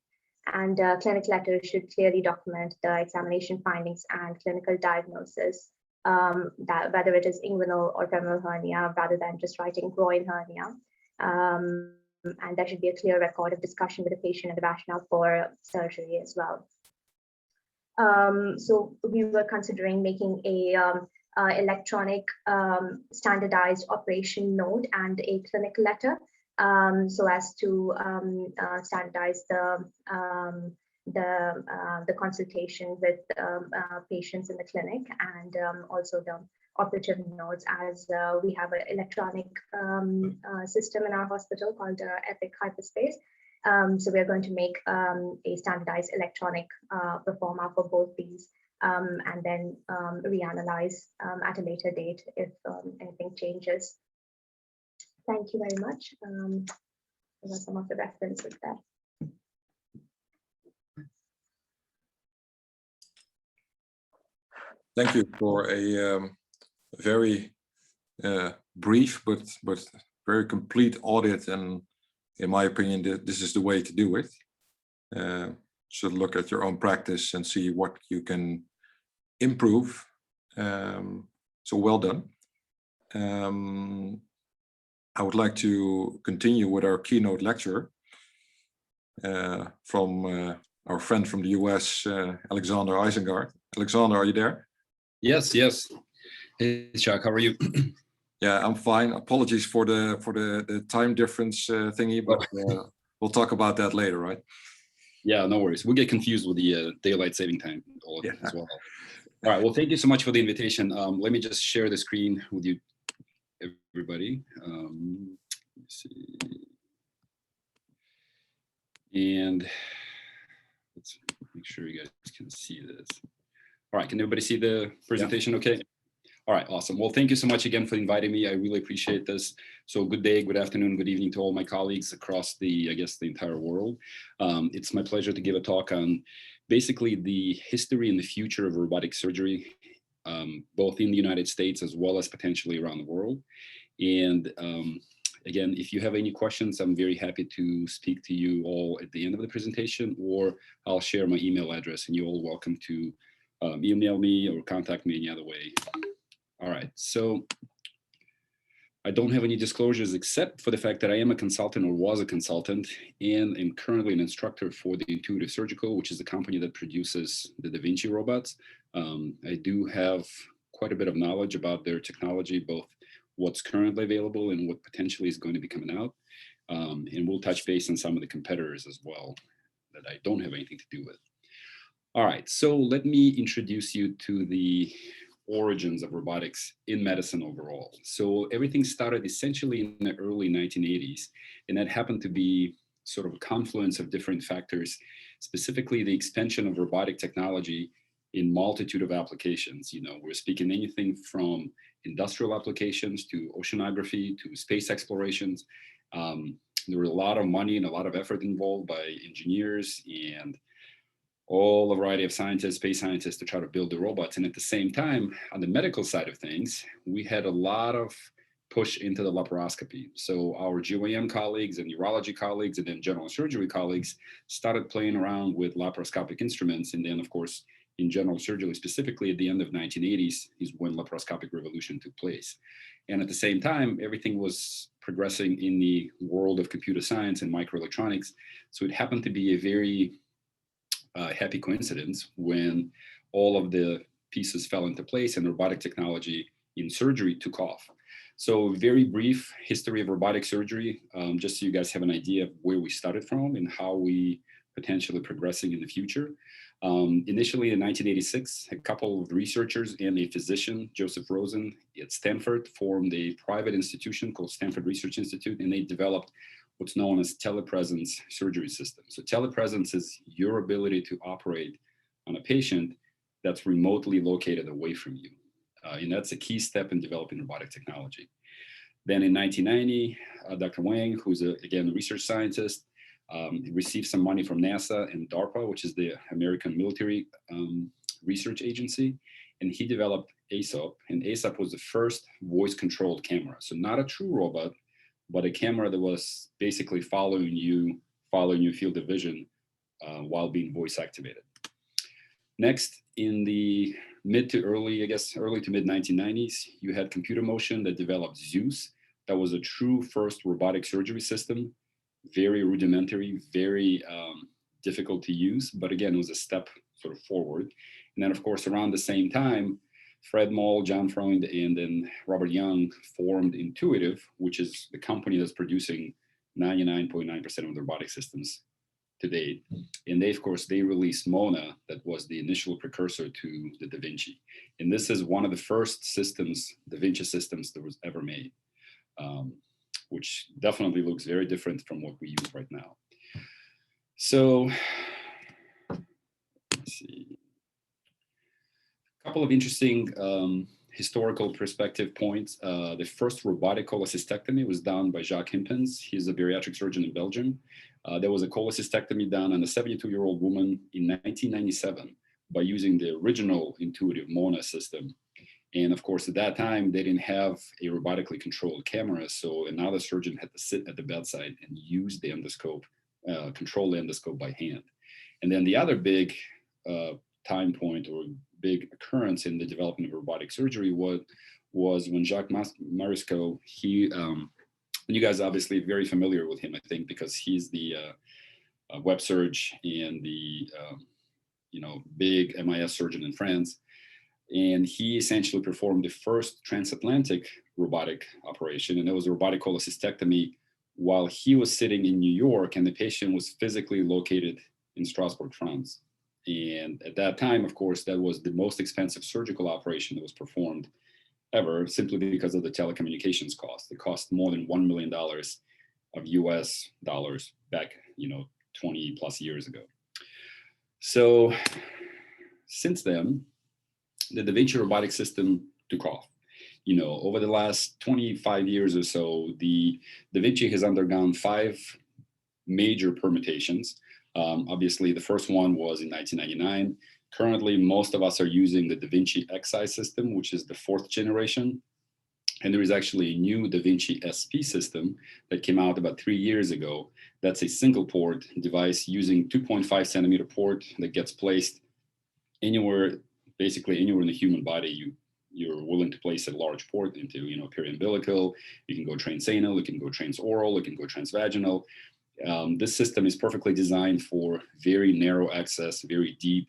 [SPEAKER 5] And clinic letters should clearly document the examination findings and clinical diagnosis, that whether it is inguinal or femoral hernia, rather than just writing groin hernia. And there should be a clear record of discussion with the patient and the rationale for surgery as well. So we were considering making a electronic standardized operation note and a clinic letter, so as to standardize the consultation with patients in the clinic, and also the operative notes, as we have an electronic system in our hospital called Epic Hyperspace. So we're going to make a standardized electronic performer for both these, and then reanalyze at a later date if anything changes. Thank you very much. Those are some of the references there.
[SPEAKER 1] Thank you for a very brief but very complete audit, and in my opinion, this is the way to do it. So look at your own practice and see what you can improve. So well done. I would like to continue with our keynote lecture from our friend from the US, Alexander Isengard. Alexander, are you there?
[SPEAKER 8] Yes. Hey, Chuck, how are you?
[SPEAKER 1] Yeah, I'm fine. Apologies for the time difference thingy, but we'll talk about that later, right?
[SPEAKER 8] Yeah, no worries. We'll get confused with the daylight saving time as well. All right. Well, thank you so much for the invitation. Let me just share the screen with you, everybody. Let's see. And let's make sure you guys can see this. All right. Can everybody see the presentation? Yeah. Okay. All right, awesome. Well, thank you so much again for inviting me. I really appreciate this. So good day, good afternoon, good evening to all my colleagues across the, I guess, the entire world. It's my pleasure to give a talk on basically the history and the future of robotic surgery, both in the United States as well as potentially around the world. And again, if you have any questions, I'm very happy to speak to you all at the end of the presentation, or I'll share my email address and you're all welcome to email me or contact me any other way. All right, so I don't have any disclosures except for the fact that I am a consultant or was a consultant and am currently an instructor for the Intuitive Surgical, which is the company that produces the Da Vinci robots. I do have quite a bit of knowledge about their technology, both what's currently available and what potentially is going to be coming out. And we'll touch base on some of the competitors as well that I don't have anything to do with. All right, so let me introduce you to the origins of robotics in medicine overall. So everything started essentially in the early 1980s, and that happened to be sort of a confluence of different factors, specifically the expansion of robotic technology in multitude of applications. You know, we're speaking anything from industrial applications to oceanography to space explorations. There was a lot of money and a lot of effort involved by engineers and all a variety of scientists, space scientists, to try to build the robots. And at the same time, on the medical side of things, we had a lot of push into the laparoscopy. So our GYN colleagues and urology colleagues and then general surgery colleagues started playing around with laparoscopic instruments. And then, of course, in general surgery, specifically at the end of 1980s, is when laparoscopic revolution took place. And at the same time, everything was progressing in the world of computer science and microelectronics. So it happened to be a very happy coincidence when all of the pieces fell into place and robotic technology in surgery took off. So very brief history of robotic surgery, just so you guys have an idea of where we started from and how we potentially progressing in the future. Initially in 1986, a couple of researchers and a physician, Joseph Rosen at Stanford, formed a private institution called Stanford Research Institute, and they developed what's known as telepresence surgery system. So telepresence is your ability to operate on a patient that's remotely located away from you. And that's a key step in developing robotic technology. Then in 1990, Dr. Wang, who's again a research scientist, received some money from NASA and DARPA, which is the American Military Research Agency. And he developed ASOP, and ASOP was the first voice-controlled camera. So not a true robot, but a camera that was basically following your field of vision while being voice activated. Next, in the mid to early to mid 1990s, you had Computer Motion that developed Zeus. That was a true first robotic surgery system, very rudimentary, very difficult to use, but again, it was a step sort of forward. And then of course, around the same time, Fred Moll, John Freund, and then Robert Young formed Intuitive, which is the company that's producing 99.9% of the robotic systems to date. And they, of course, they released Mona, that was the initial precursor to the Da Vinci. And this is one of the first systems, Da Vinci systems, that was ever made, which definitely looks very different from what we use right now. So, let's see. A couple of interesting historical perspective points. The first robotic cholecystectomy was done by Jacques Himpens. He's a bariatric surgeon in Belgium. There was a cholecystectomy done on a 72-year-old woman in 1997 by using the original Intuitive Mona system. And of course, at that time, they didn't have a robotically controlled camera. So another surgeon had to sit at the bedside and use the endoscope, control the endoscope by hand. And then the other big time point or big occurrence in the development of robotic surgery was when Jacques Marescot, and you guys are obviously very familiar with him, I think, because he's the web surge and the big MIS surgeon in France. And he essentially performed the first transatlantic robotic operation, and it was a robotic cholecystectomy while he was sitting in New York, and the patient was physically located in Strasbourg, France. And at that time, of course, that was the most expensive surgical operation that was performed ever, simply because of the telecommunications cost. It cost more than $1 million of US dollars back, 20 plus years ago. So since then, the Da Vinci robotic system took off. Over the last 25 years or so, the Da Vinci has undergone 5 major permutations. Obviously, the first one was in 1999. Currently, most of us are using the Da Vinci Xi system, which is the 4th generation. And there is actually a new Da Vinci SP system that came out about 3 years ago. That's a single port device using 2.5 centimeter port that gets placed anywhere, basically anywhere in the human body you're willing to place a large port into, periumbilical. You can go transanal, you can go transoral, you can go transvaginal. This system is perfectly designed for very narrow access, very deep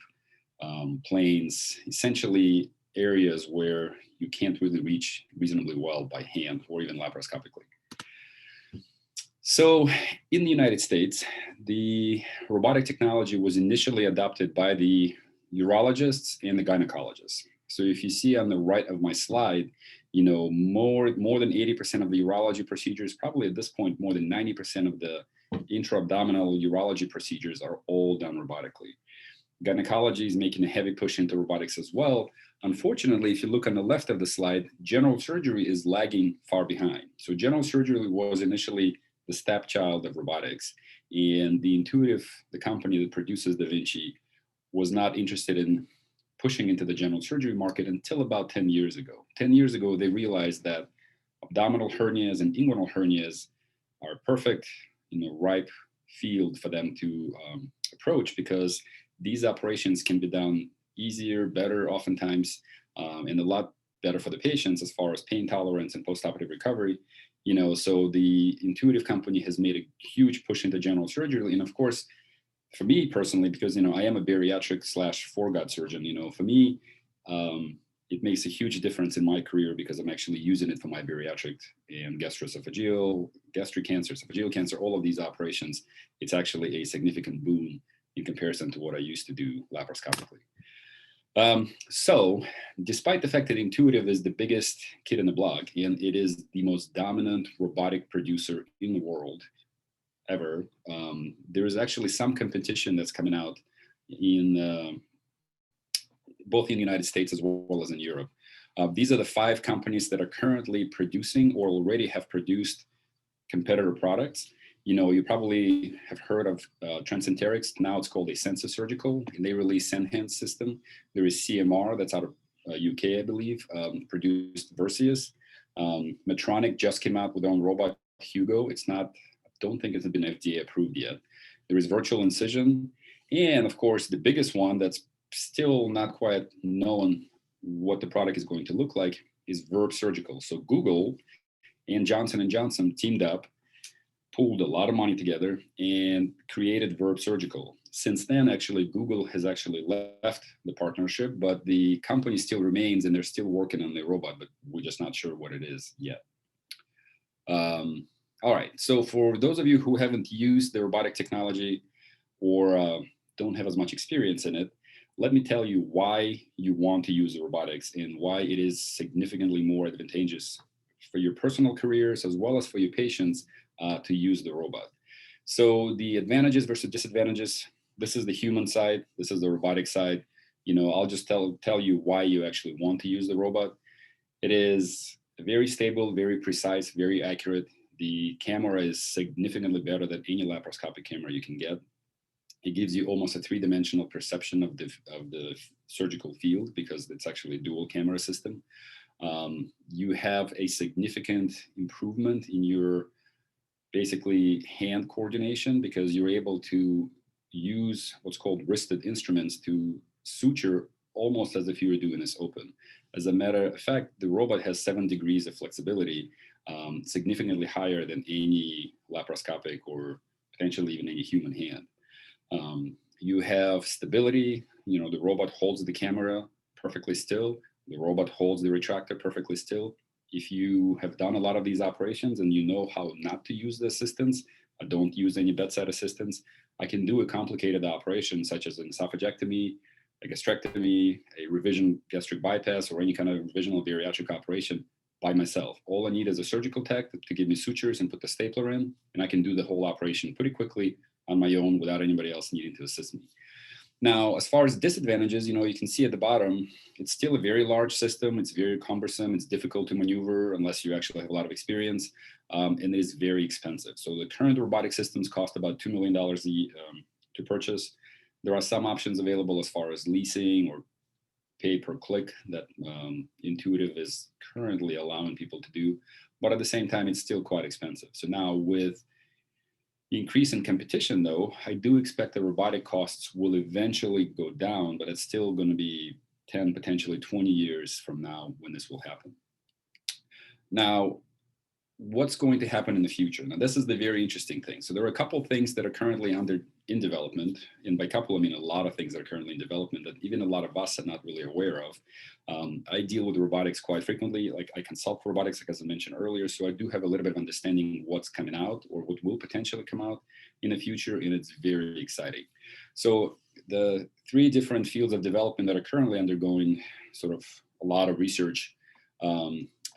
[SPEAKER 8] planes, essentially areas where you can't really reach reasonably well by hand or even laparoscopically. So in the United States, the robotic technology was initially adopted by the urologists and the gynecologists. So if you see on the right of my slide, more than 80% of the urology procedures, probably at this point, more than 90% of the intra-abdominal urology procedures are all done robotically. Gynecology is making a heavy push into robotics as well. Unfortunately, if you look on the left of the slide, general surgery is lagging far behind. So general surgery was initially the stepchild of robotics, and the company that produces Da Vinci, was not interested in pushing into the general surgery market until about 10 years ago. 10 years ago, they realized that abdominal hernias and inguinal hernias are a perfect, ripe field for them to approach, because these operations can be done easier, better, oftentimes, and a lot better for the patients as far as pain tolerance and postoperative recovery. So the Intuitive company has made a huge push into general surgery. And of course, for me personally, because, I am a bariatric / foregut surgeon, for me, it makes a huge difference in my career because I'm actually using it for my bariatric and gastroesophageal, gastric cancer, esophageal cancer, all of these operations. It's actually a significant boon in comparison to what I used to do laparoscopically. So despite the fact that Intuitive is the biggest kid in the block, and it is the most dominant robotic producer in the world ever, there is actually some competition that's coming out in both in the United States as well as in Europe. These are the 5 companies that are currently producing or already have produced competitor products. You probably have heard of Transenterics. Now it's called a Sensa Surgical, and they release Senhance system. There is CMR, that's out of UK, I believe, produced Versius. Medtronic just came out with their own robot, Hugo. Don't think it's been FDA approved yet. There is Virtual Incision. And of course, the biggest one that's still not quite known what the product is going to look like is Verb Surgical. So Google and Johnson & Johnson teamed up, pooled a lot of money together, and created Verb Surgical. Since then, actually, Google has actually left the partnership, but the company still remains, and they're still working on the robot, but we're just not sure what it is yet. All right, so for those of you who haven't used the robotic technology or don't have as much experience in it, let me tell you why you want to use the robotics and why it is significantly more advantageous for your personal careers as well as for your patients to use the robot. So the advantages versus disadvantages, this is the human side, this is the robotic side. I'll just tell you why you actually want to use the robot. It is very stable, very precise, very accurate. The camera is significantly better than any laparoscopic camera you can get. It gives you almost a 3-dimensional perception of the surgical field because it's actually a dual camera system. You have a significant improvement in your basically hand coordination because you're able to use what's called wristed instruments to suture almost as if you were doing this open. As a matter of fact, the robot has 7 degrees of flexibility, significantly higher than any laparoscopic or potentially even any human hand. You have stability. The robot holds the camera perfectly still. The robot holds the retractor perfectly still. If you have done a lot of these operations and you know how not to use the assistance, I don't use any bedside assistance. I can do a complicated operation such as an esophagectomy, a gastrectomy, a revision gastric bypass, or any kind of revisional bariatric operation by myself. All I need is a surgical tech to give me sutures and put the stapler in, and I can do the whole operation pretty quickly on my own without anybody else needing to assist me. Now, as far as disadvantages, you can see at the bottom, it's still a very large system. It's very cumbersome. It's difficult to maneuver unless you actually have a lot of experience, and it is very expensive. So the current robotic systems cost about $2 million to purchase. There are some options available as far as leasing or pay per click that Intuitive is currently allowing people to do. But at the same time, it's still quite expensive. So now with the increase in competition, though, I do expect the robotic costs will eventually go down, but it's still going to be 10, potentially 20 years from now when this will happen. Now, what's going to happen in the future? Now, this is the very interesting thing. So there are a couple of things that are currently in development. And by couple, I mean a lot of things that are currently in development that even a lot of us are not really aware of. I deal with robotics quite frequently. Like I consult for robotics, like as I mentioned earlier. So I do have a little bit of understanding what's coming out or what will potentially come out in the future. And it's very exciting. So the 3 different fields of development that are currently undergoing sort of a lot of research,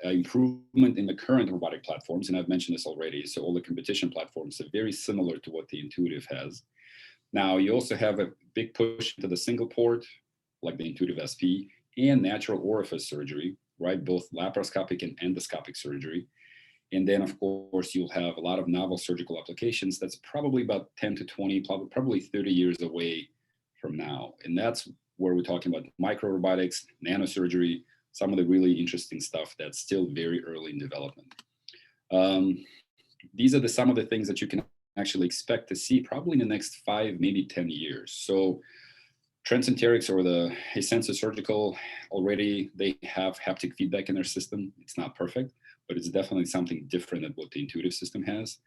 [SPEAKER 8] improvement in the current robotic platforms, and I've mentioned this already. So all the competition platforms are very similar to what the Intuitive has. Now, you also have a big push into the single port, like the Intuitive SP, and natural orifice surgery, right? Both laparoscopic and endoscopic surgery. And then, of course, you'll have a lot of novel surgical applications that's probably about 10 to 20, probably 30 years away from now. And that's where we're talking about micro robotics, nanosurgery, some of the really interesting stuff that's still very early in development. These are some of the things that you can actually expect to see probably in the next 5, maybe 10 years. So Transenterics or the Asensa Surgical already, they have haptic feedback in their system. It's not perfect, but it's definitely something different than what the Intuitive system has.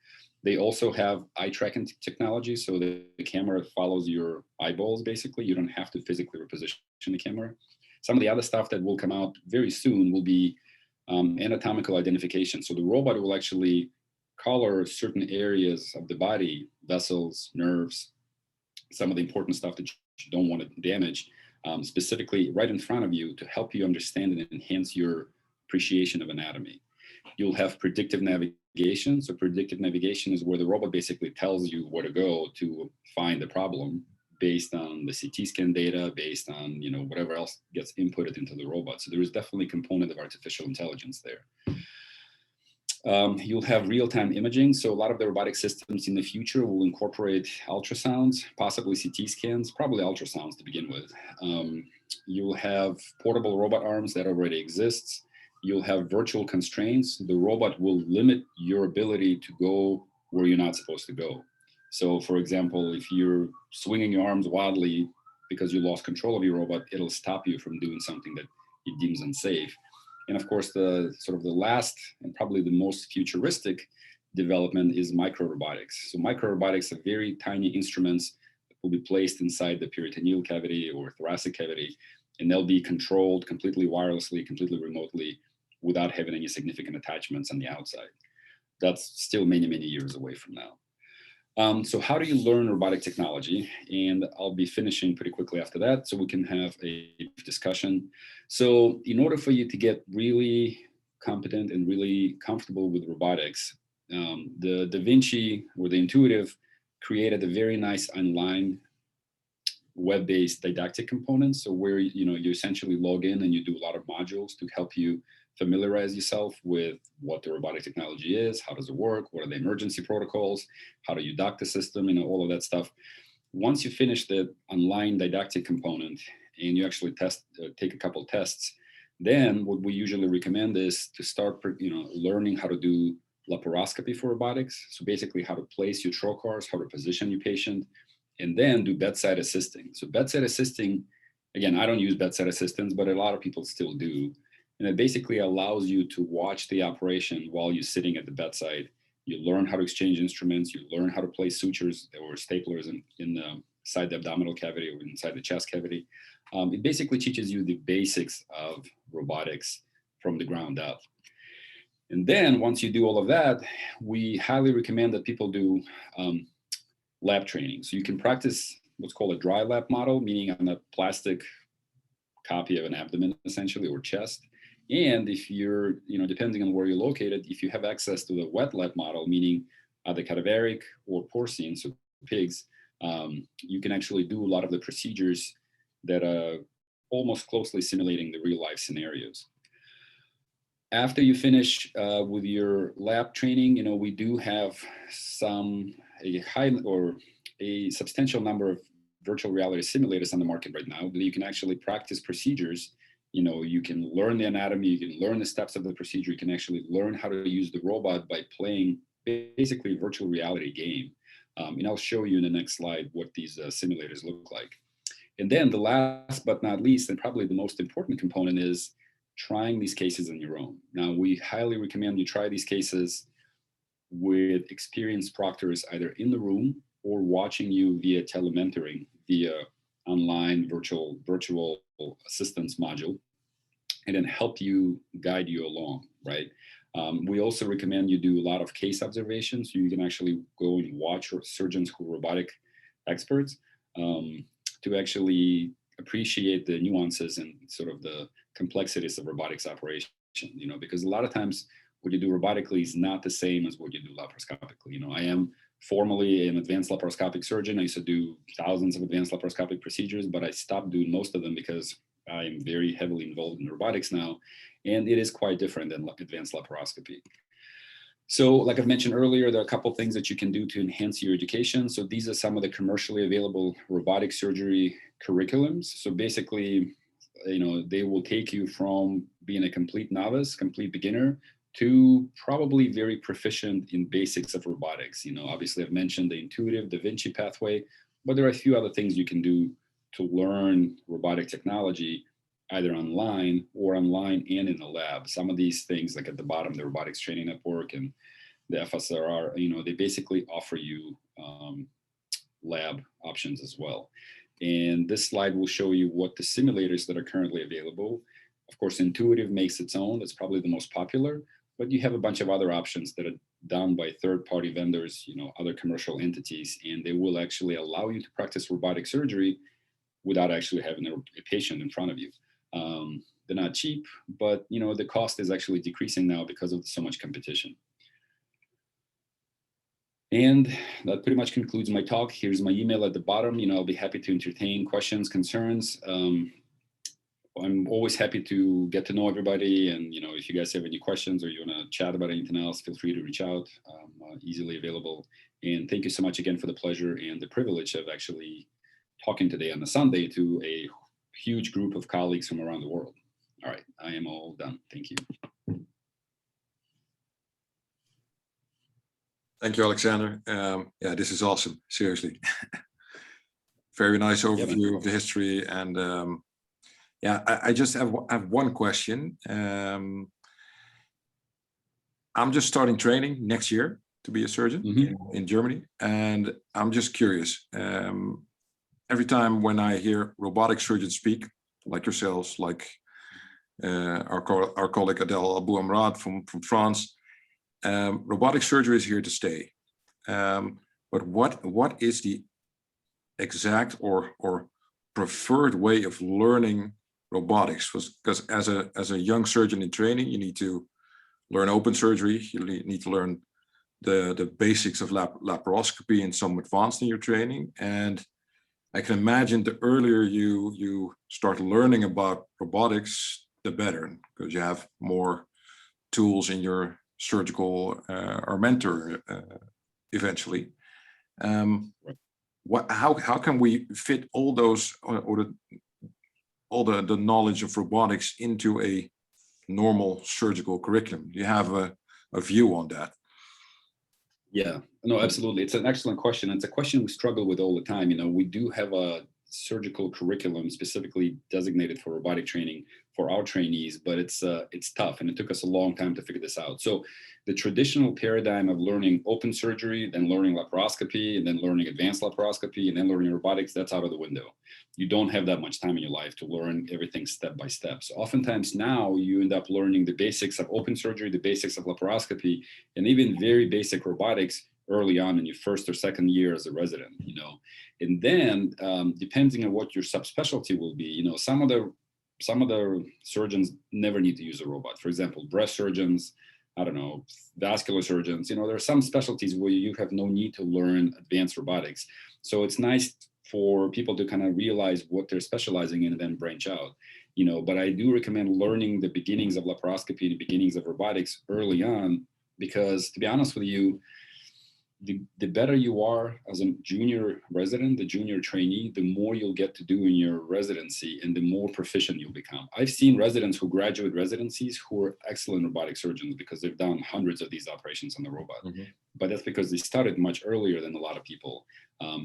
[SPEAKER 8] They also have eye tracking technology. So the camera follows your eyeballs, basically. You don't have to physically reposition the camera. Some of the other stuff that will come out very soon will be anatomical identification. So the robot will actually color certain areas of the body, vessels, nerves, some of the important stuff that you don't want to damage, specifically right in front of you to help you understand and enhance your appreciation of anatomy. You'll have predictive navigation. So predictive navigation is where the robot basically tells you where to go to find the problem based on the CT scan data, based on whatever else gets inputted into the robot. So there is definitely a component of artificial intelligence there. You'll have real-time imaging. So a lot of the robotic systems in the future will incorporate ultrasounds, possibly CT scans, probably ultrasounds to begin with. You'll have portable robot arms that already exists. You'll have virtual constraints. The robot will limit your ability to go where you're not supposed to go. So for example, if you're swinging your arms wildly because you lost control of your robot, it'll stop you from doing something that it deems unsafe. And of course, the sort of the last and probably the most futuristic development is micro robotics. So micro robotics are very tiny instruments that will be placed inside the peritoneal cavity or thoracic cavity, and they'll be controlled completely wirelessly, completely remotely, without having any significant attachments on the outside. That's still many, many years away from now. So how do you learn robotic technology? And I'll be finishing pretty quickly after that so we can have a discussion. So in order for you to get really competent and really comfortable with robotics, the Da Vinci or the Intuitive created a very nice online web-based didactic component. So where you essentially log in and you do a lot of modules to help you familiarize yourself with what the robotic technology is, how does it work, what are the emergency protocols, how do you dock the system, all of that stuff. Once you finish the online didactic component and you actually take a couple tests, then what we usually recommend is to start, learning how to do laparoscopy for robotics. So basically how to place your trocars, how to position your patient, and then do bedside assisting. So bedside assisting, again, I don't use bedside assistants, but a lot of people still do. And it basically allows you to watch the operation while you're sitting at the bedside. You learn how to exchange instruments. You learn how to place sutures or staplers inside the abdominal cavity or inside the chest cavity. It basically teaches you the basics of robotics from the ground up. And then once you do all of that, we highly recommend that people do lab training. So you can practice what's called a dry lab model, meaning on a plastic copy of an abdomen, essentially, or chest. And if you're, depending on where you're located, if you have access to the wet lab model, meaning either cadaveric or porcine, so pigs, you can actually do a lot of the procedures that are almost closely simulating the real life scenarios. After you finish with your lab training, we do have a substantial number of virtual reality simulators on the market right now that you can actually practice procedures. You can learn the anatomy, you can learn the steps of the procedure, you can actually learn how to use the robot by playing basically a virtual reality game. And I'll show you in the next slide what these simulators look like. And then the last but not least, and probably the most important component, is trying these cases on your own. Now, we highly recommend you try these cases with experienced proctors either in the room or watching you via telementoring, via online virtual assistance module, and then help you guide you along, right? We also recommend you do a lot of case observations, so you can actually go and watch surgeons who are robotic experts to actually appreciate the nuances and sort of the complexities of robotics operation, because a lot of times what you do robotically is not the same as what you do laparoscopically. I am formally an advanced laparoscopic surgeon. I used to do thousands of advanced laparoscopic procedures, but I stopped doing most of them because I am very heavily involved in robotics now, and it is quite different than advanced laparoscopy. So like I've mentioned earlier, there are a couple of things that you can do to enhance your education. So these are some of the commercially available robotic surgery curriculums. So basically, they will take you from being a complete novice, complete beginner, to probably very proficient in basics of robotics. Obviously I've mentioned the intuitive Da Vinci pathway, but there are a few other things you can do to learn robotic technology, either online and in the lab. Some of these things, like at the bottom, the Robotics Training Network and the FSRR, they basically offer you lab options as well. And this slide will show you what the simulators that are currently available. Of course, Intuitive makes its own. That's probably the most popular, but you have a bunch of other options that are done by third-party vendors, other commercial entities, and they will actually allow you to practice robotic surgery without actually having a patient in front of you. They're not cheap, but the cost is actually decreasing now because of so much competition. And that pretty much concludes my talk. Here's my email at the bottom. I'll be happy to entertain questions, concerns. I'm always happy to get to know everybody. And, if you guys have any questions or you want to chat about anything else, feel free to reach out. I'm easily available. And thank you so much again for the pleasure and the privilege of actually talking today on a Sunday to a huge group of colleagues from around the world. All right, I am all done. Thank you.
[SPEAKER 1] Thank you, Alexander. Yeah, this is awesome. Seriously. Very nice overview of the history. And yeah, I just have one question. I'm just starting training next year to be a surgeon in Germany. And I'm just curious. Every time when I hear robotic surgeons speak, like yourselves, like our colleague Adel Abou Amrad from France, robotic surgery is here to stay. But what is the exact or preferred way of learning robotics? Because as a young surgeon in training, you need to learn open surgery. You need to learn the basics of laparoscopy and some advanced in your training. And I can imagine the earlier you start learning about robotics, the better, because you have more tools in your surgical armamentor eventually. How can we fit all those all the knowledge of robotics into a normal surgical curriculum? Do you have a view on that?
[SPEAKER 8] Yeah, no, absolutely. It's an excellent question. It's a question we struggle with all the time. We do have a surgical curriculum specifically designated for robotic training, for our trainees, but it's tough, and it took us a long time to figure this out. So the traditional paradigm of learning open surgery, then learning laparoscopy, and then learning advanced laparoscopy, and then learning robotics, that's out of the window. You don't have that much time in your life to learn everything step by step. So oftentimes now you end up learning the basics of open surgery, the basics of laparoscopy, and even very basic robotics early on in your first or second year as a resident, you know. And then depending on what your subspecialty will be, you know, some of the surgeons never need to use a robot. For example, breast surgeons, I don't know, vascular surgeons, you know, there are some specialties where you have no need to learn advanced robotics. So it's nice for people to kind of realize what they're specializing in and then branch out, you know. But I do recommend learning the beginnings of laparoscopy and the beginnings of robotics early on, because to be honest with you, the better you are as a junior resident, the junior trainee, the more you'll get to do in your residency and the more proficient you'll become. I've seen residents who graduate residencies who are excellent robotic surgeons because they've done hundreds of these operations on the robot. Mm-hmm. But that's because they started much earlier than a lot of people.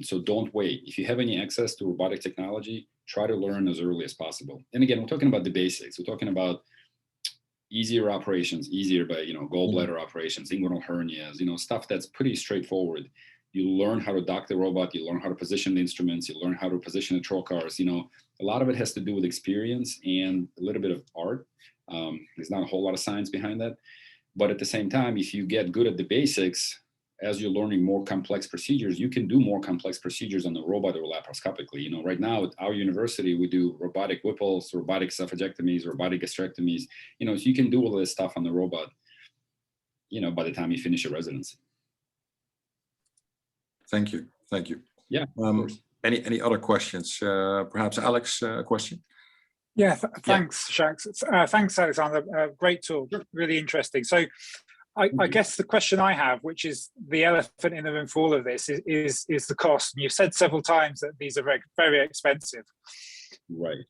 [SPEAKER 8] So don't wait. If you have any access to robotic technology, try to learn as early as possible. And again, we're talking about the basics. We're talking about easier operations, easier by, you know, gallbladder operations, inguinal hernias, you know, stuff that's pretty straightforward. You learn how to dock the robot, you learn how to position the instruments, you learn how to position the trocars, you know, a lot of it has to do with experience and a little bit of art. There's not a whole lot of science behind that. But at the same time, if you get good at the basics, as you're learning more complex procedures, you can do more complex procedures on the robot or laparoscopically. You know, right now at our university, we do robotic Whipples, robotic esophagectomies, robotic gastrectomies, you know, so you can do all this stuff on the robot, you know, by the time you finish your residency.
[SPEAKER 1] Thank you. Thank you.
[SPEAKER 8] Yeah.
[SPEAKER 1] Any other questions? Perhaps Alex, a question?
[SPEAKER 3] Yeah, thanks, Shaks. Thanks, Alexander. Great talk, really interesting. So I guess the question I have, which is the elephant in the room for all of this, is the cost. And you've said several times that these are very, very expensive.
[SPEAKER 8] Right.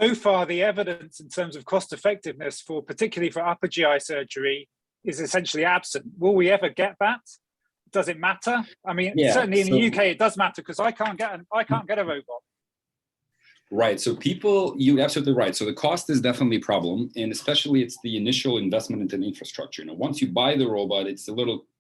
[SPEAKER 3] So far, the evidence in terms of cost effectiveness for particularly for upper GI surgery is essentially absent. Will we ever get that? Does it matter? I mean, certainly in the UK, it does matter because I can't get a robot.
[SPEAKER 8] Right. So you're absolutely right. So the cost is definitely a problem. And especially it's the initial investment into the infrastructure. You know, once you buy the robot,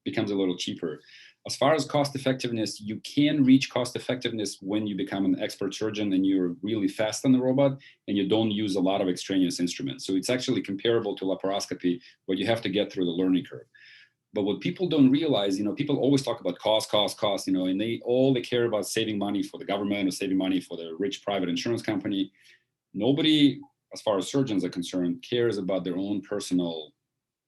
[SPEAKER 8] becomes a little cheaper. As far as cost effectiveness, you can reach cost effectiveness when you become an expert surgeon and you're really fast on the robot and you don't use a lot of extraneous instruments. So it's actually comparable to laparoscopy, but you have to get through the learning curve. But what people don't realize, you know, people always talk about cost, you know, and they care about saving money for the government or saving money for the rich private insurance company. Nobody, as far as surgeons are concerned, cares about their own personal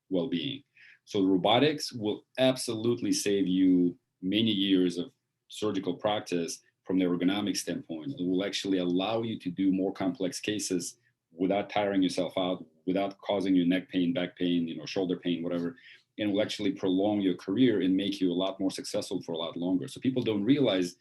[SPEAKER 8] well-being. So robotics will absolutely save you many years of surgical practice from the ergonomic standpoint. It will actually allow you to do more complex cases without tiring yourself out, without causing you neck pain, back pain, you know, shoulder pain, whatever. And will actually prolong your career and make you a lot more successful for a lot longer. So people don't realize,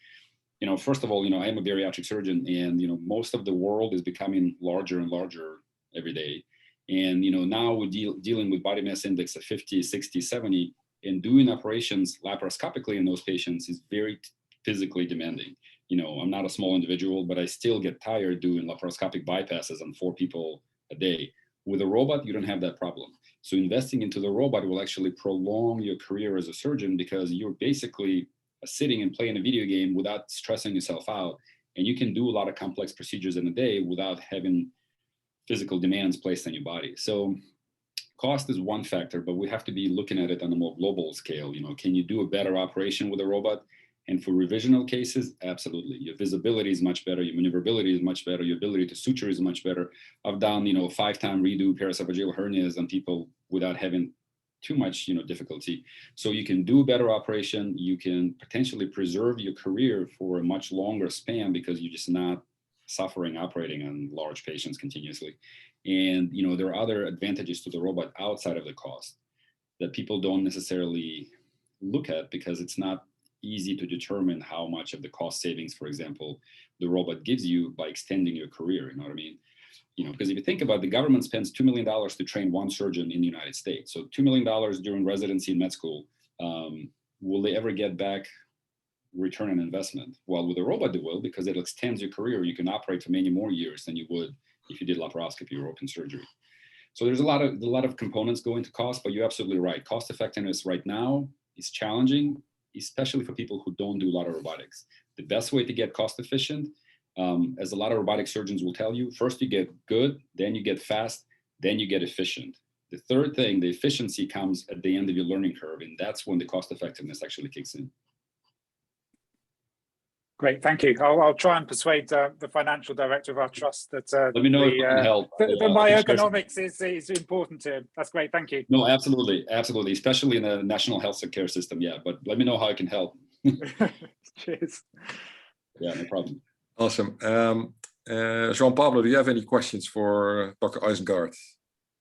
[SPEAKER 8] you know, first of all, you know, I am a bariatric surgeon and, you know, most of the world is becoming larger and larger every day. And, you know, now we're dealing with body mass index of 50, 60, 70, and doing operations laparoscopically in those patients is very physically demanding. You know, I'm not a small individual, but I still get tired doing laparoscopic bypasses on 4 people a day. With a robot, you don't have that problem. So investing into the robot will actually prolong your career as a surgeon because you're basically sitting and playing a video game without stressing yourself out. And you can do a lot of complex procedures in a day without having physical demands placed on your body. So cost is one factor, but we have to be looking at it on a more global scale. You know, can you do a better operation with a robot? And for revisional cases, absolutely. Your visibility is much better. Your maneuverability is much better. Your ability to suture is much better. I've done, you know, 5-time redo paraesophageal hernias on people without having too much, you know, difficulty. So you can do a better operation. You can potentially preserve your career for a much longer span because you're just not suffering operating on large patients continuously. And, you know, there are other advantages to the robot outside of the cost that people don't necessarily look at because it's not easy to determine how much of the cost savings, for example, the robot gives you by extending your career. You know what I mean? You know, because if you think about it, the government spends $2 million to train one surgeon in the United States. So $2 million during residency in med school, will they ever get back return on investment? Well, with a robot, they will, because it extends your career. You can operate for many more years than you would if you did laparoscopy or open surgery. So there's a lot of components go into cost, but you're absolutely right. Cost effectiveness right now is challenging, especially for people who don't do a lot of robotics. The best way to get cost efficient, as a lot of robotic surgeons will tell you, first you get good, then you get fast, then you get efficient. The third thing, the efficiency, comes at the end of your learning curve, and that's when the cost effectiveness actually kicks in.
[SPEAKER 3] Great, thank you. I'll try and persuade the financial director of our trust that
[SPEAKER 8] Let me know if I can help.
[SPEAKER 3] that my ergonomics is important to him. That's great, thank you.
[SPEAKER 8] No, absolutely, absolutely, especially in the national health care system. Yeah, but let me know how I can help.
[SPEAKER 3] Cheers.
[SPEAKER 8] Yeah, no problem.
[SPEAKER 1] Awesome. Jean Pablo, do you have any questions for Dr. Isengard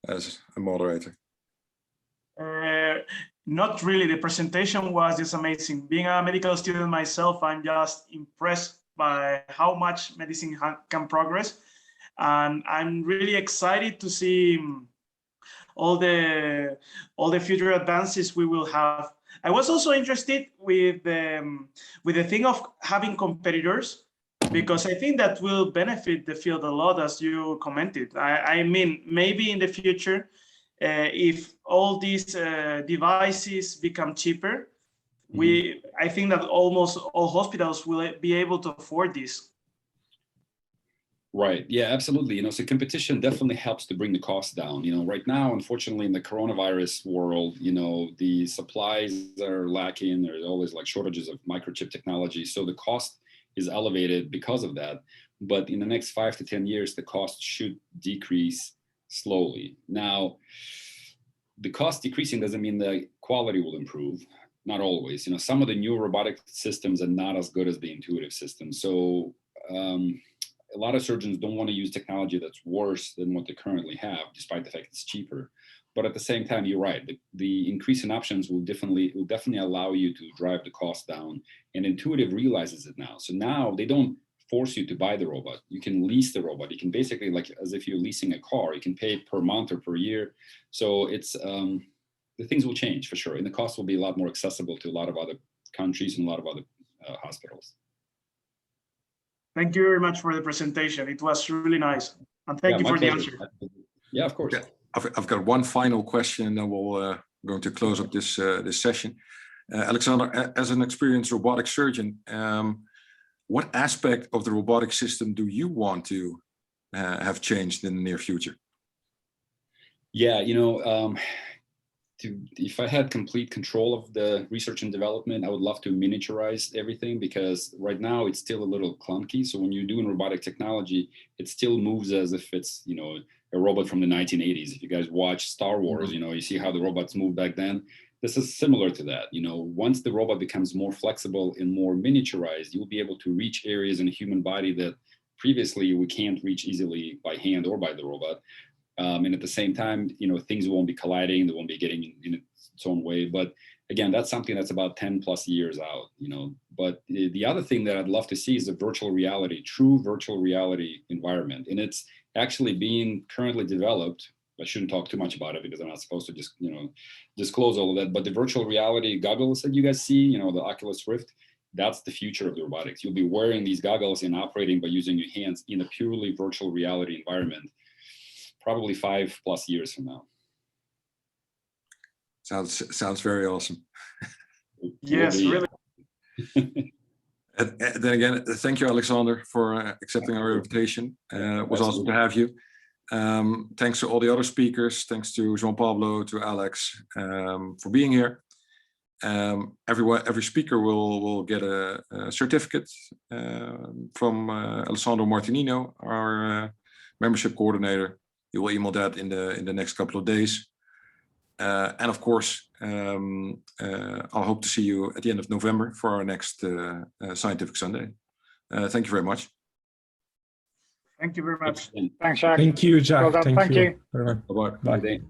[SPEAKER 1] as a moderator?
[SPEAKER 2] Not really. The presentation was just amazing. Being a medical student myself, I'm just impressed by how much medicine can progress. And I'm really excited to see all the future advances we will have. I was also interested with the thing of having competitors, because I think that will benefit the field a lot, as you commented. I mean, maybe in the future, if all these devices become cheaper, I think that almost all hospitals will be able to afford this.
[SPEAKER 8] Right. Yeah, absolutely. You know, so competition definitely helps to bring the cost down. You know, right now, unfortunately, in the coronavirus world, you know, the supplies are lacking. There's always like shortages of microchip technology. So the cost is elevated because of that. But in the next 5 to 10 years, the cost should decrease slowly. Now, the cost decreasing doesn't mean the quality will improve. Not always. You know, some of the new robotic systems are not as good as the intuitive systems. So a lot of surgeons don't want to use technology that's worse than what they currently have, despite the fact it's cheaper. But at the same time, you're right. The increase in options will definitely allow you to drive the cost down. And Intuitive realizes it now. So now they don't force you to buy the robot. You can lease the robot. You can basically, like as if you're leasing a car, you can pay per month or per year. So it's the things will change for sure, and the cost will be a lot more accessible to a lot of other countries and a lot of other hospitals.
[SPEAKER 2] Thank you very much for the presentation. It was really nice, and thank you for the answer.
[SPEAKER 8] Yeah, of course.
[SPEAKER 1] Okay. I've got one final question, and then we'll going to close up this this session. Alexander, as an experienced robotic surgeon, what aspect of the robotic system do you want to have changed in the near future?
[SPEAKER 8] Yeah, you know, if I had complete control of the research and development, I would love to miniaturize everything, because right now it's still a little clunky. So when you're doing robotic technology, it still moves as if it's, you know, a robot from the 1980s. If you guys watch Star Wars, you know, you see how the robots moved back then. This is similar to that. You know, once the robot becomes more flexible and more miniaturized, you'll be able to reach areas in the human body that previously we can't reach easily by hand or by the robot. And at the same time, you know, things won't be colliding, they won't be getting in its own way. But again, that's something that's about 10 plus years out, you know. But the other thing that I'd love to see is a virtual reality, true virtual reality environment. And it's actually being currently developed. I shouldn't talk too much about it because I'm not supposed to just, you know, disclose all of that. But the virtual reality goggles that you guys see, you know, the Oculus Rift, that's the future of the robotics. You'll be wearing these goggles and operating by using your hands in a purely virtual reality environment, probably 5+ years from now.
[SPEAKER 1] Sounds very awesome.
[SPEAKER 2] Yes, really.
[SPEAKER 1] And then again, thank you, Alexander, for accepting our invitation. It was awesome to have you. Thanks to all the other speakers. Thanks to Jean Pablo, to Alex, for being here. Every speaker will get a certificate from Alessandro Martinino, our membership coordinator. He will email that in the next couple of days. And of course, I'll hope to see you at the end of November for our next Scientific Sunday. Thank you very much.
[SPEAKER 2] Thank you very much.
[SPEAKER 3] Thanks, Jack.
[SPEAKER 9] Thank you, Jack.
[SPEAKER 3] Well done. Thank you.
[SPEAKER 9] Bye-bye.
[SPEAKER 1] Bye-bye.
[SPEAKER 8] Bye.